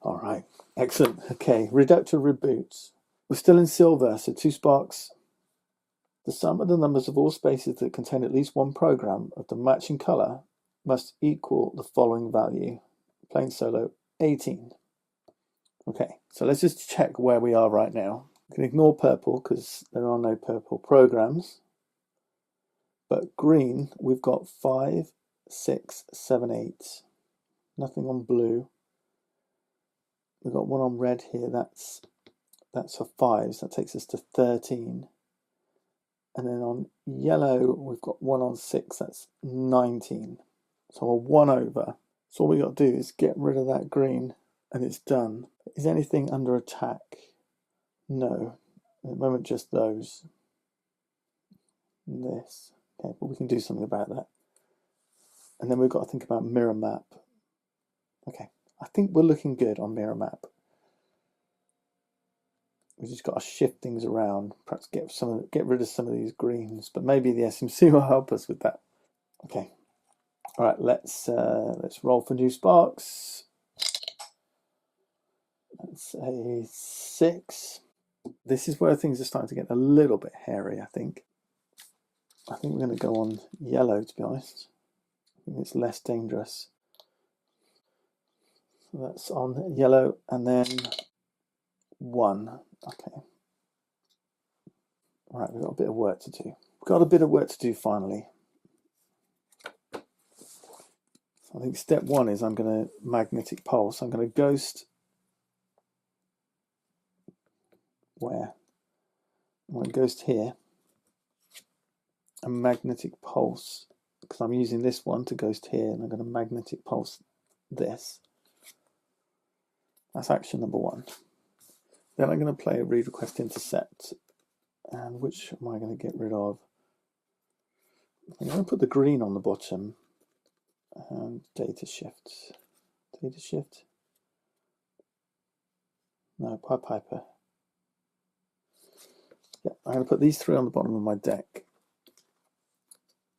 Speaker 1: All right, excellent. Okay, Reductor reboots. We're still in silver, so 2 sparks. The sum of the numbers of all spaces that contain at least 1 program of the matching color must equal the following value. Playing solo, 18. Okay, so let's just check where we are right now. We can ignore purple because there are no purple programs. But green, we've got 5, 6, 7, 8. Nothing on blue. We've got 1 on red here. That's for 5s. That takes us to 13. And then on yellow, we've got 1 on 6. That's 19. So we're 1 over. So all we got to do is get rid of that green, and it's done. Is anything under attack? No. At the moment, just those. And this. Okay, but we can do something about that. And then we've got to think about mirror map. Okay, I think we're looking good on mirror map. We've just got to shift things around, perhaps get rid of some of these greens, but maybe the SMC will help us with that. Okay, all right, let's roll for new sparks. Let's say 6. This is where things are starting to get a little bit hairy, I think. I think we're going to go on yellow, to be honest. I think it's less dangerous. So that's on yellow, and then 1. Okay. All right, we've got a bit of work to do. We've got a bit of work to do finally. I think step 1 is I'm going to magnetic pulse. I'm going to ghost where? I'm going to ghost here and magnetic pulse, because I'm using this one to ghost here, and I'm going to magnetic pulse this. That's action number 1. Then I'm going to play a read request intercept. And which am I going to get rid of? I'm going to put the green on the bottom. And data shift. Data shift. No, Pied Piper. Yeah, I'm going to put these 3 on the bottom of my deck.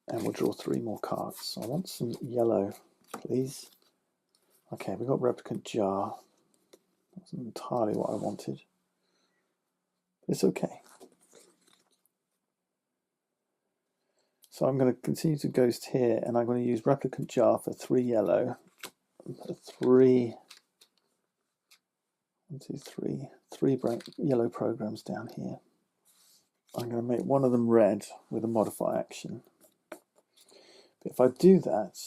Speaker 1: And we'll draw 3 more cards. I want some yellow, please. Okay, we've got Replicant Jar. That's not entirely what I wanted. It's okay. So I'm going to continue to ghost here, and I'm going to use Replicant Jar for 3 yellow. 3, 1, 2, 3, 3 bright yellow programs down here. I'm going to make one of them red with a modify action. But if I do that,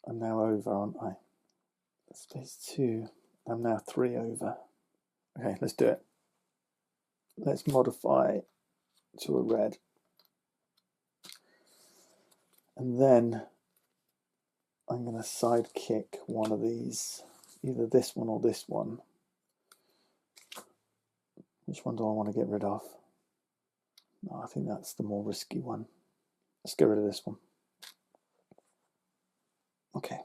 Speaker 1: I'm now over, aren't I? Space 2, I'm now 3 over. Okay, let's do it. Let's modify to a red. And then I'm going to sidekick one of these, either this one or this one. Which one do I want to get rid of? No, I think that's the more risky one. Let's get rid of this one. Okay.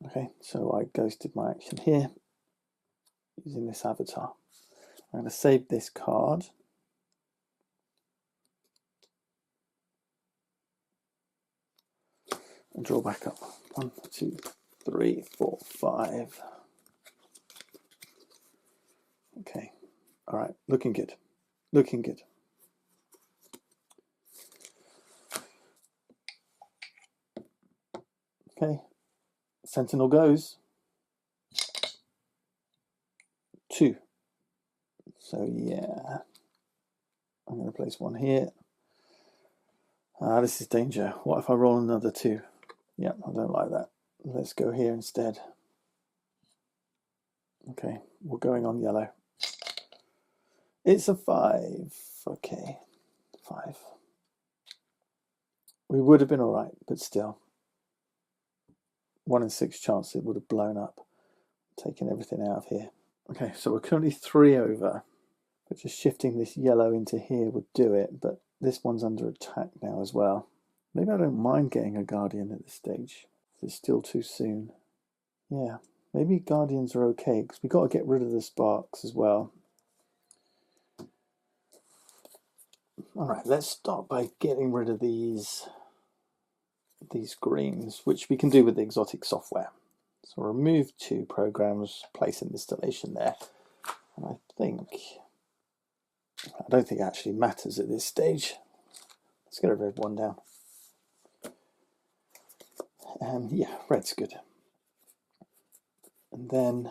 Speaker 1: Okay, so I ghosted my action here using this avatar. I'm going to save this card. And draw back up. 1, 2, 3, 4, 5. Okay. All right. Looking good. Looking good. Okay. Sentinel goes. 2. So yeah. I'm going to place 1 here. This is danger. What if I roll another 2? Yeah, I don't like that. Let's go here instead. Okay, we're going on yellow. It's a 5. Okay, 5. We would have been all right, but still. 1 in 6 chance it would have blown up, taking everything out of here. Okay, so we're currently 3 over. But just shifting this yellow into here would do it, but this one's under attack now as well. Maybe I don't mind getting a Guardian at this stage. It's still too soon. Yeah, maybe Guardians are okay, because we've got to get rid of the sparks as well. Alright, let's start by getting rid of these greens, which we can do with the exotic software. So remove 2 programs, place an installation there. And I don't think it actually matters at this stage. Let's get a red one down. And yeah, red's good. And then,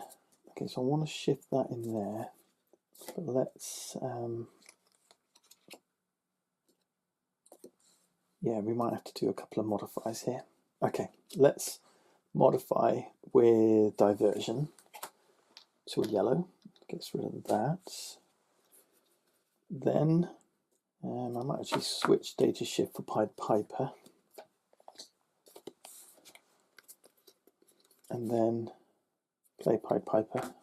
Speaker 1: okay, so I want to shift that in there. But let's, yeah, we might have to do a couple of modifiers here. Okay, let's modify with diversion to a yellow. Gets rid of that. Then I might actually switch data shift for Pied Piper. And then play Pied Piper.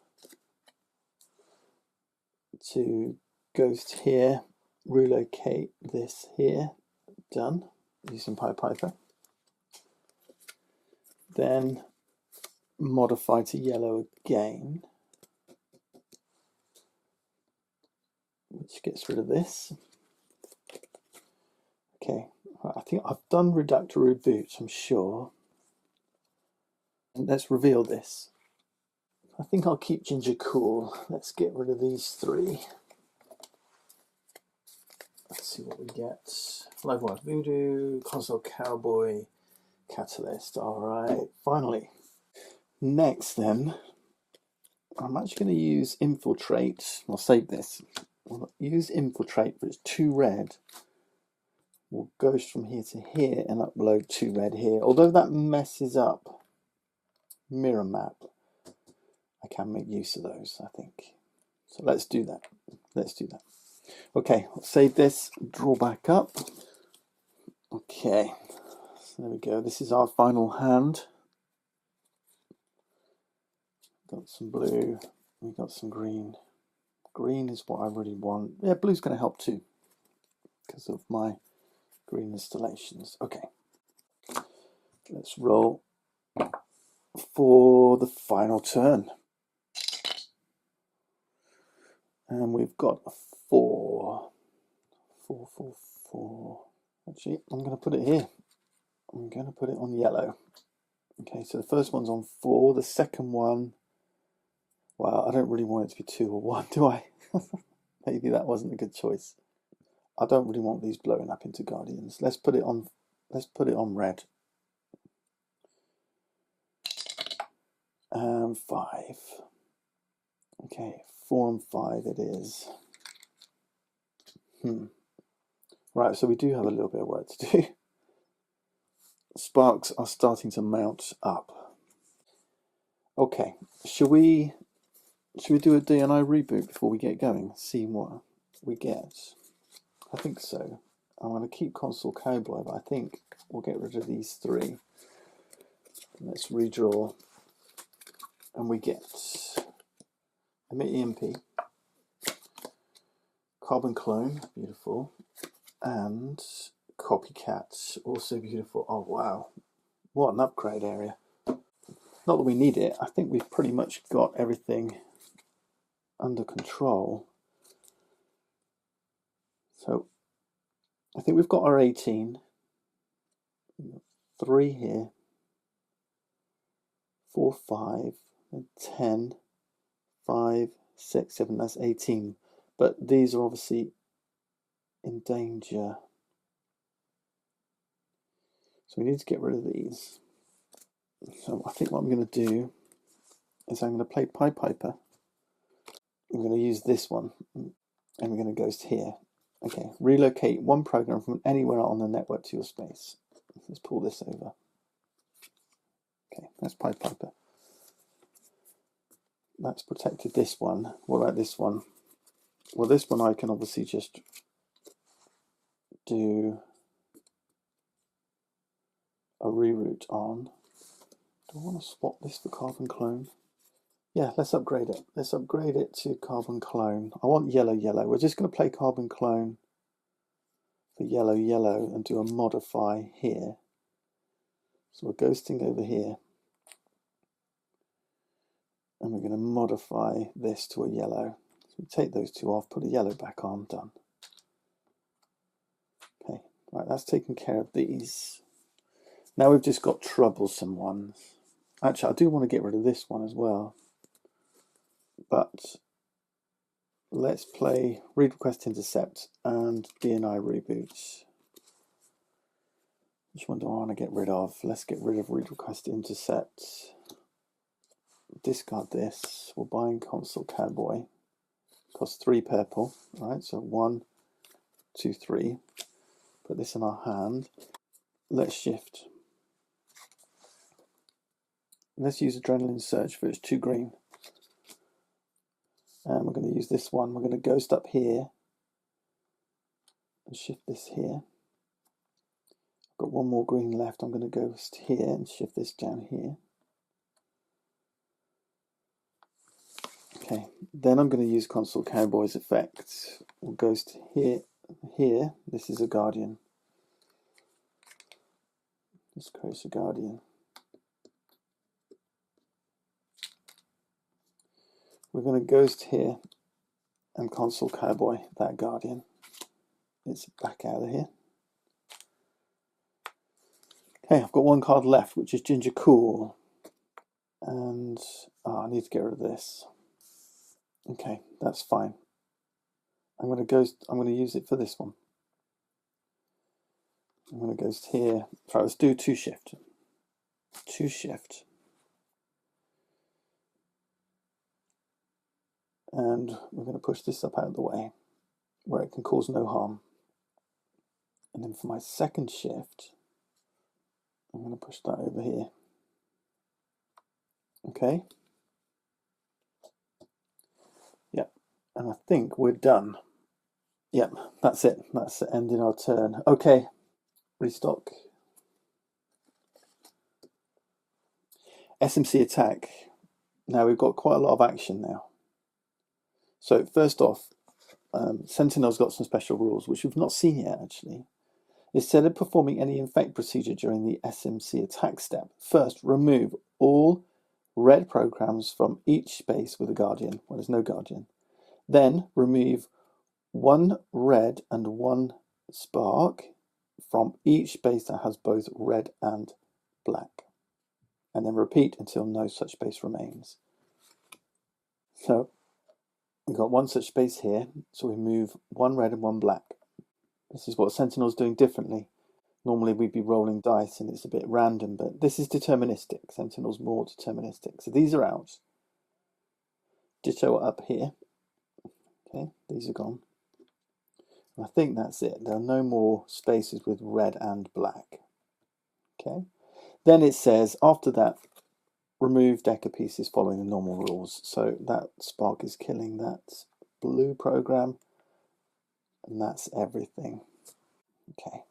Speaker 1: to ghost here, relocate this here, done, using PyPiper. Then modify to yellow again, which gets rid of this. Okay, I think I've done Reductor reboot, I'm sure. And let's reveal this. I think I'll keep Ginger cool. Let's get rid of these three. Let's see what we get. Livewire Voodoo, Console Cowboy, Catalyst. Alright, finally. Next then, I'm actually going to use Infiltrate. I'll save this. I'll use Infiltrate, but it's 2 red. We'll ghost from here to here and upload 2 red here. Although that messes up mirror map, I can make use of those, I think. So let's do that. Let's do that. Okay, I'll save this, draw back up. Okay, so there we go. This is our final hand. Got some blue, we got some green. Green is what I really want. Yeah, blue's going to help too, because of my green installations. Okay, let's roll for the final turn. And we've got a 4. 4, 4, 4. Actually, I'm going to put it here. I'm going to put it on yellow. Okay, so the first one's on 4. The second one, well, I don't really want it to be 2 or 1, do I? Maybe that wasn't a good choice. I don't really want these blowing up into Guardians. Let's put it on. Let's put it on red. 5. Okay, 4 and 5 it is. Right, so we do have a little bit of work to do. Sparks are starting to mount up. Okay, should we do a DNI reboot before we get going? See what we get. I think so. I'm going to keep Console Cowboy, but I think we'll get rid of these 3. Let's redraw. And we get Emit EMP, Carbon Clone, beautiful, and Copycat, also beautiful. Oh wow, what an upgrade area. Not that we need it, I think we've pretty much got everything under control. So I think we've got our 18, 3 here, 4, 5, and 10, 5, 6, 7, that's 18. But these are obviously in danger. So we need to get rid of these. So I think what I'm going to do is I'm going to play PyPiper. I'm going to use this one, and we're going to ghost here. Okay, relocate 1 program from anywhere on the network to your space. Let's pull this over. Okay, that's PyPiper. That's protected this one. What about this one? Well, this one I can obviously just do a reroute on. Do I want to swap this for Carbon Clone? Yeah, let's upgrade it. Let's upgrade it to Carbon Clone. I want yellow, yellow. We're just going to play Carbon Clone for yellow, yellow and do a modify here. So we're ghosting over here. And we're going to modify this to a yellow. So we take those 2 off, put a yellow back on, done. Okay, right, that's taken care of these. Now we've just got troublesome ones. Actually, I do want to get rid of this one as well. But let's play Read Request Intercept and DNI Reboot. Which one do I want to get rid of? Let's get rid of Read Request Intercept. Discard this. We'll bind Console Cowboy. Costs 3 purple. Alright, so 1, 2, 3. Put this in our hand. Let's shift. Let's use Adrenaline Surge for its 2 green. And we're going to use this one. We're going to ghost up here and shift this here. I've got 1 more green left. I'm going to ghost here and shift this down here. Okay, then I'm going to use Console Cowboy's effect. It goes to here. This is a Guardian. This creates a Guardian. We're going to ghost here and Console Cowboy that Guardian. It's back out of here. Okay, I've got one card left, which is Ginger Cool. And I need to get rid of this. Okay, that's fine. I'm going to use it for this one. I'm going to ghost here. Right, let's do 2 shift. 2 shift. And we're going to push this up out of the way where it can cause no harm. And then for my second shift, I'm going to push that over here. Okay. Yep. And I think we're done. Yep, that's it. That's ending our turn. Okay. Restock. SMC attack. Now we've got quite a lot of action now. So first off, Sentinel's got some special rules, which we've not seen yet actually. Instead of performing any infect procedure during the SMC attack step, first remove all red programs from each space with a Guardian, where there's no Guardian. Then remove 1 red and 1 spark from each space that has both red and black. And then repeat until no such space remains. So we've got 1 such space here, so we move 1 red and 1 black. This is what Sentinel's doing differently. Normally we'd be rolling dice and it's a bit random, but this is deterministic. Sentinel's more deterministic. So these are out. Ditto up here. Okay, these are gone. And I think that's it. There are no more spaces with red and black. Okay. Then it says, after that, remove deck of pieces following the normal rules. So that spark is killing that blue program. And that's everything. Okay.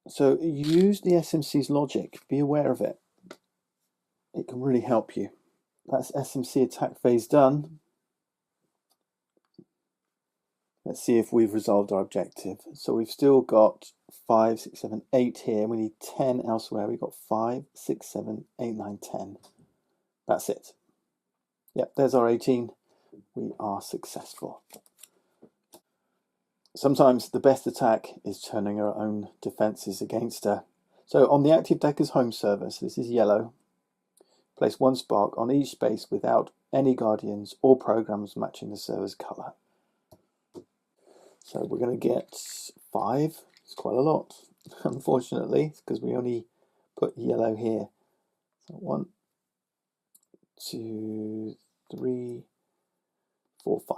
Speaker 1: So use the SMC's logic. Be aware of it. It can really help you. That's SMC attack phase done. Let's see if we've resolved our objective. So we've still got 5, 6, 7, 8 here. We need 10 elsewhere. We've got 5, 6, 7, 8, 9, 10. That's it. Yep, there's our 18. We are successful. Sometimes the best attack is turning our own defenses against her. So on the active decker's home server, so this is yellow, place 1 spark on each space without any guardians or programs matching the server's colour. So we're going to get 5. It's quite a lot, unfortunately, because we only put yellow here. So 1, 2, 3, 4, 5.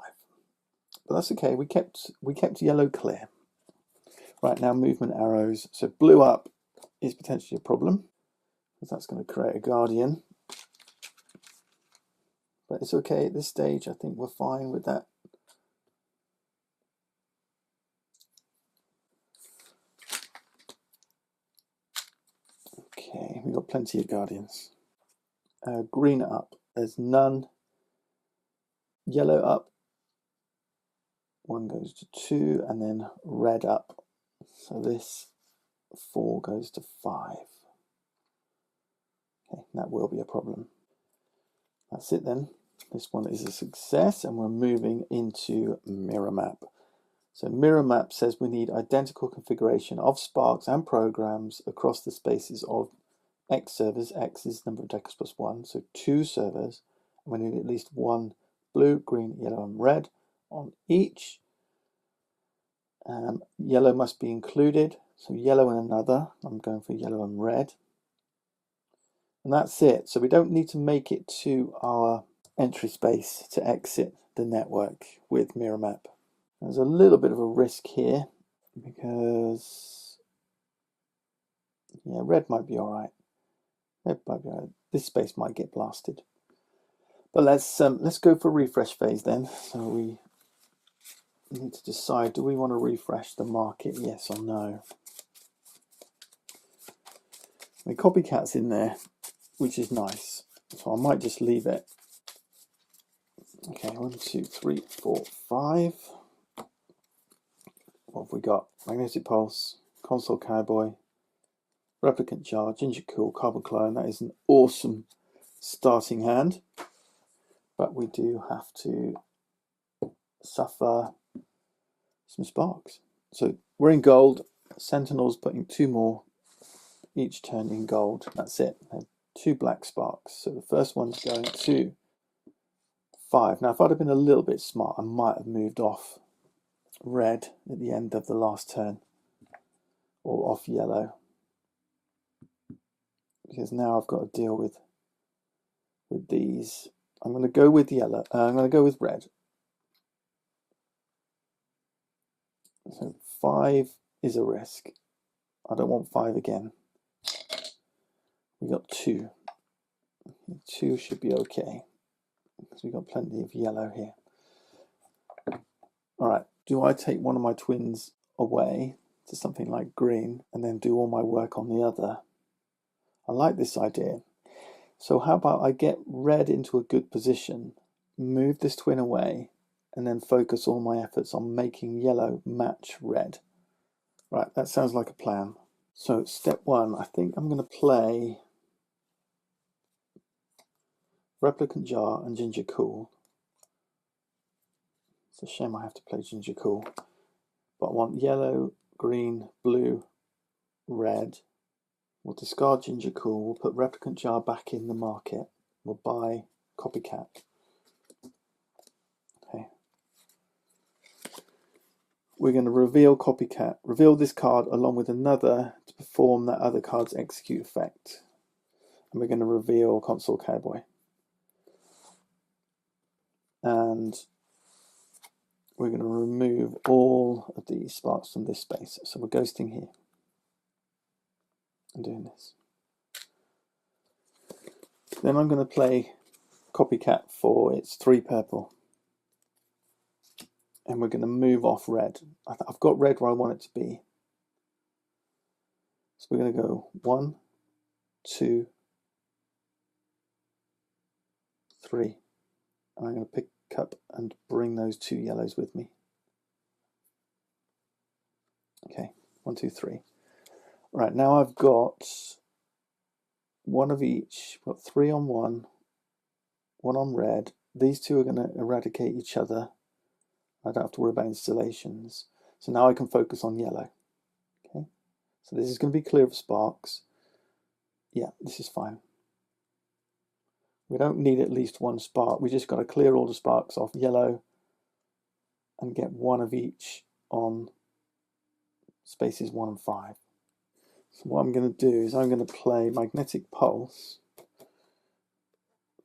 Speaker 1: But that's okay. We kept yellow clear. Right, now movement arrows. So blue up is potentially a problem, because that's going to create a guardian. But it's okay at this stage. I think we're fine with that. Okay, we've got plenty of guardians. Green up, there's none. Yellow up, 1 goes to 2, and then red up. So this 4 goes to 5. Okay, that will be a problem. That's it then. This one is a success, and we're moving into mirror map. So mirror map says we need identical configuration of sparks and programs across the spaces of X servers. X is number of deckers plus 1, so 2 servers. And we need at least 1 blue, green, yellow, and red on each. Yellow must be included, so yellow and another. I'm going for yellow and red. And that's it. So we don't need to make it to our entry space to exit the network with mirror map. There's a little bit of a risk here because, yeah, red might be all right. Red might be all right. This space might get blasted. But let's go for refresh phase then. So we need to decide, do we want to refresh the market, yes or no? I mean, copycat's in there, which is nice. So I might just leave it. Okay, 1, 2, 3, 4, 5. What have we got? Magnetic Pulse, Console Cowboy, Replicant Jar, Ginger Cool, Carbon Clone. That is an awesome starting hand. But we do have to suffer some sparks. So we're in gold. Sentinel's putting 2 more each turn in gold. That's it. 2 black sparks. So the first one's going to 5. Now, if I'd have been a little bit smart, I might have moved off red at the end of the last turn, or off yellow, because now I've got to deal with these. I'm going to go with yellow. I'm going to go with red. So 5 is a risk. I don't want 5 again. We got 2. 2 should be okay, because we've got plenty of yellow here. All right, do I take one of my twins away to something like green and then do all my work on the other? I like this idea. So how about I get red into a good position, move this twin away, and then focus all my efforts on making yellow match red. Right, that sounds like a plan. So step 1, I think I'm going to play Replicant Jar and Ginger Cool. It's a shame I have to play Ginger Cool. But I want yellow, green, blue, red. We'll discard Ginger Cool. We'll put Replicant Jar back in the market. We'll buy Copycat. Okay. We're going to reveal Copycat. Reveal this card along with another to perform that other card's execute effect. And we're going to reveal Console Cowboy. And we're going to remove all of these sparks from this space. So we're ghosting here and doing this. Then I'm going to play Copycat for its 3 purple. And we're going to move off red. I've got red where I want it to be. So we're going to go 1, 2, 3. And I'm going to pick up and bring those 2 yellows with me. Okay, 1, 2, 3. Right, now I've got 1 of each. I've got 3 on 1, 1 on red. These 2 are going to eradicate each other. I don't have to worry about installations. So now I can focus on yellow. Okay, so this is going to be clear of sparks. Yeah, this is fine. We don't need at least 1 spark. We just got to clear all the sparks off yellow and get 1 of each on spaces 1 and 5. So what I'm going to do is I'm going to play Magnetic Pulse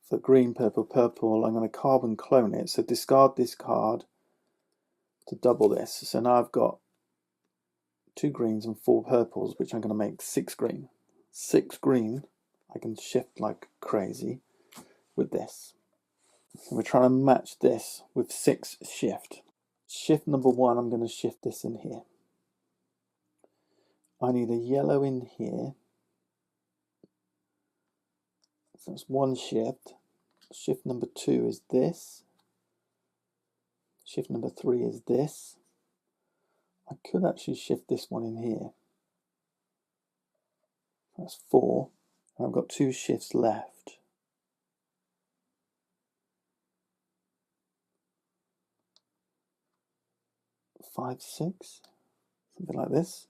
Speaker 1: for green, purple, purple. I'm going to carbon clone it. So discard this card to double this. So now I've got 2 greens and 4 purples, which I'm going to make 6 green. 6 green. I can shift like crazy with this. So we're trying to match this with 6 shift. Shift number 1, I'm going to shift this in here. I need a yellow in here. So that's 1 shift. Shift number 2 is this. Shift number 3 is this. I could actually shift this one in here. That's 4. And I've got 2 shifts left. 5, 6, something like this.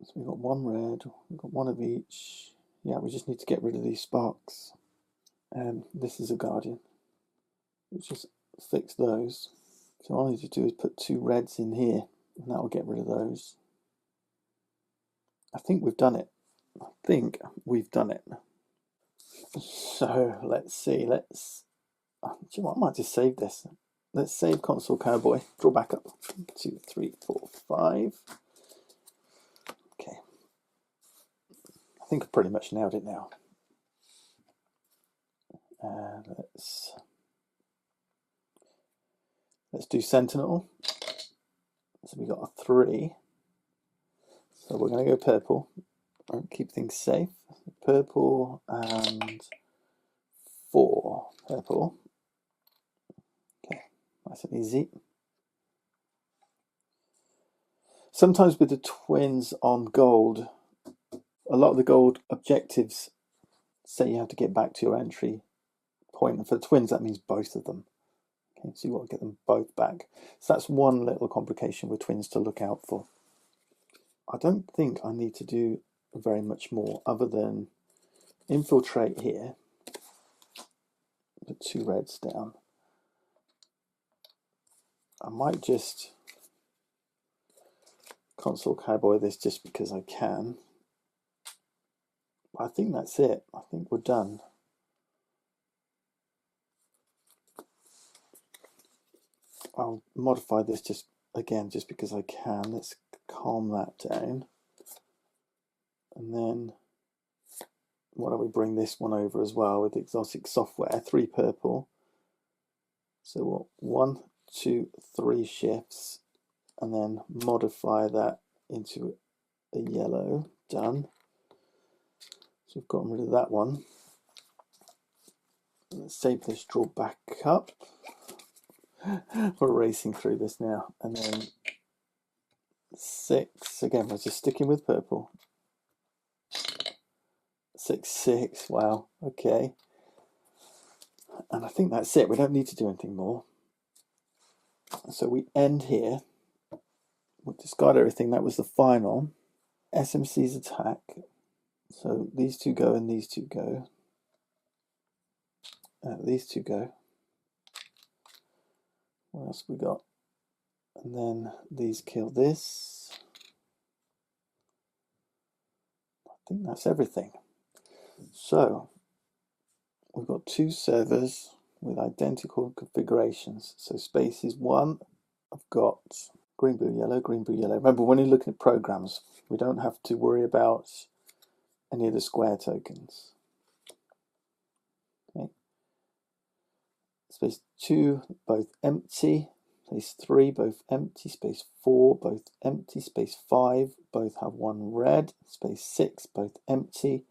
Speaker 1: So we've got 1 red, we've got 1 of each. Yeah, we just need to get rid of these sparks. And this is a guardian. Let's just fix those. So all I need to do is put 2 reds in here, and that will get rid of those. I think we've done it. So let's see. Do you know what? I might just save this. Let's save Console Cowboy. Draw back up. 2, 3, 4, 5. Okay. I think I've pretty much nailed it now. And let's do Sentinel. So we got a 3. So we're going to go purple and keep things safe. Purple and 4 purple. Okay, nice and easy. Sometimes with the twins on gold, a lot of the gold objectives say you have to get back to your entry point, and for the twins that means both of them. Okay, so you want to get them both back. So that's one little complication with twins to look out for. I don't think I need to do very much more other than infiltrate here, put 2 reds down. I might just console cowboy this just because I can. I think that's it. I think we're done. I'll modify this just because I can. Let's calm that down. And then why don't we bring this one over as well with exotic software, 3 purple. So what, 1, 2, 3 shifts, and then modify that into a yellow. Done. So we've gotten rid of that one. Let's save this, draw back up. We're racing through this now. And then 6, again, we're just sticking with purple. 6, 6, wow, okay. And I think that's it. We don't need to do anything more. So we end here. We'll discard everything. That was the final. SMC's attack. So these 2 go and these 2 go. These 2 go. What else we got? And then these kill this. I think that's everything. So we've got 2 servers with identical configurations. So space is 1. I've got green, blue, yellow, green, blue, yellow. Remember, when you're looking at programs, we don't have to worry about any of the square tokens. Okay. Space 2, both empty. Space 3, both empty. Space 4, both empty. Space 5, both have 1 red. Space 6, both empty.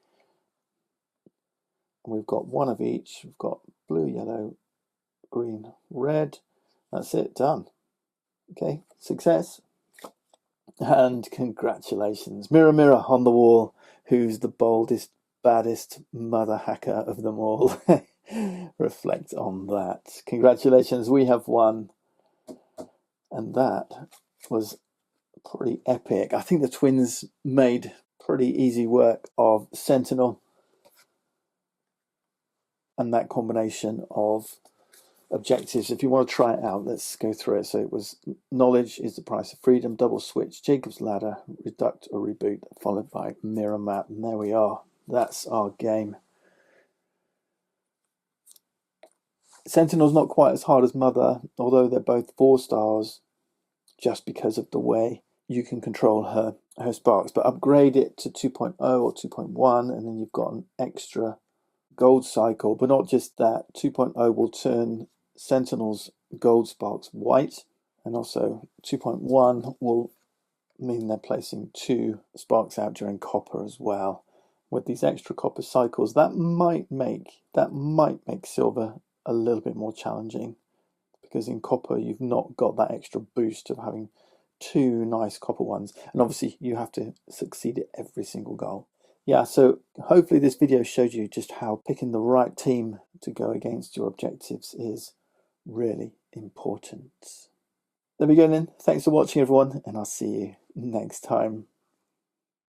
Speaker 1: And we've got 1 of each. We've got blue, yellow, green, red. That's it, done. Okay, success. And congratulations. Mirror, mirror on the wall, who's the boldest, baddest mother hacker of them all? Reflect on that. Congratulations, we have won. And that was pretty epic. I think the twins made pretty easy work of Sentinel and that combination of objectives. If you want to try it out, let's go through it. So it was knowledge is the price of freedom, double switch, Jacob's ladder, reduct or reboot, followed by mirror map. And there we are. That's our game. Sentinel's not quite as hard as Mother, although they're both 4 stars, just because of the way you can control her sparks. But upgrade it to 2.0 or 2.1, and then you've got an extra gold cycle. But not just that, 2.0 will turn Sentinel's gold sparks white, and also 2.1 will mean they're placing 2 sparks out during copper as well. With these extra copper cycles, that might make silver a little bit more challenging, because in copper you've not got that extra boost of having 2 nice copper ones, and obviously you have to succeed at every single goal. Yeah, so hopefully this video showed you just how picking the right team to go against your objectives is really important. There we go then. Thanks for watching, everyone, and I'll see you next time.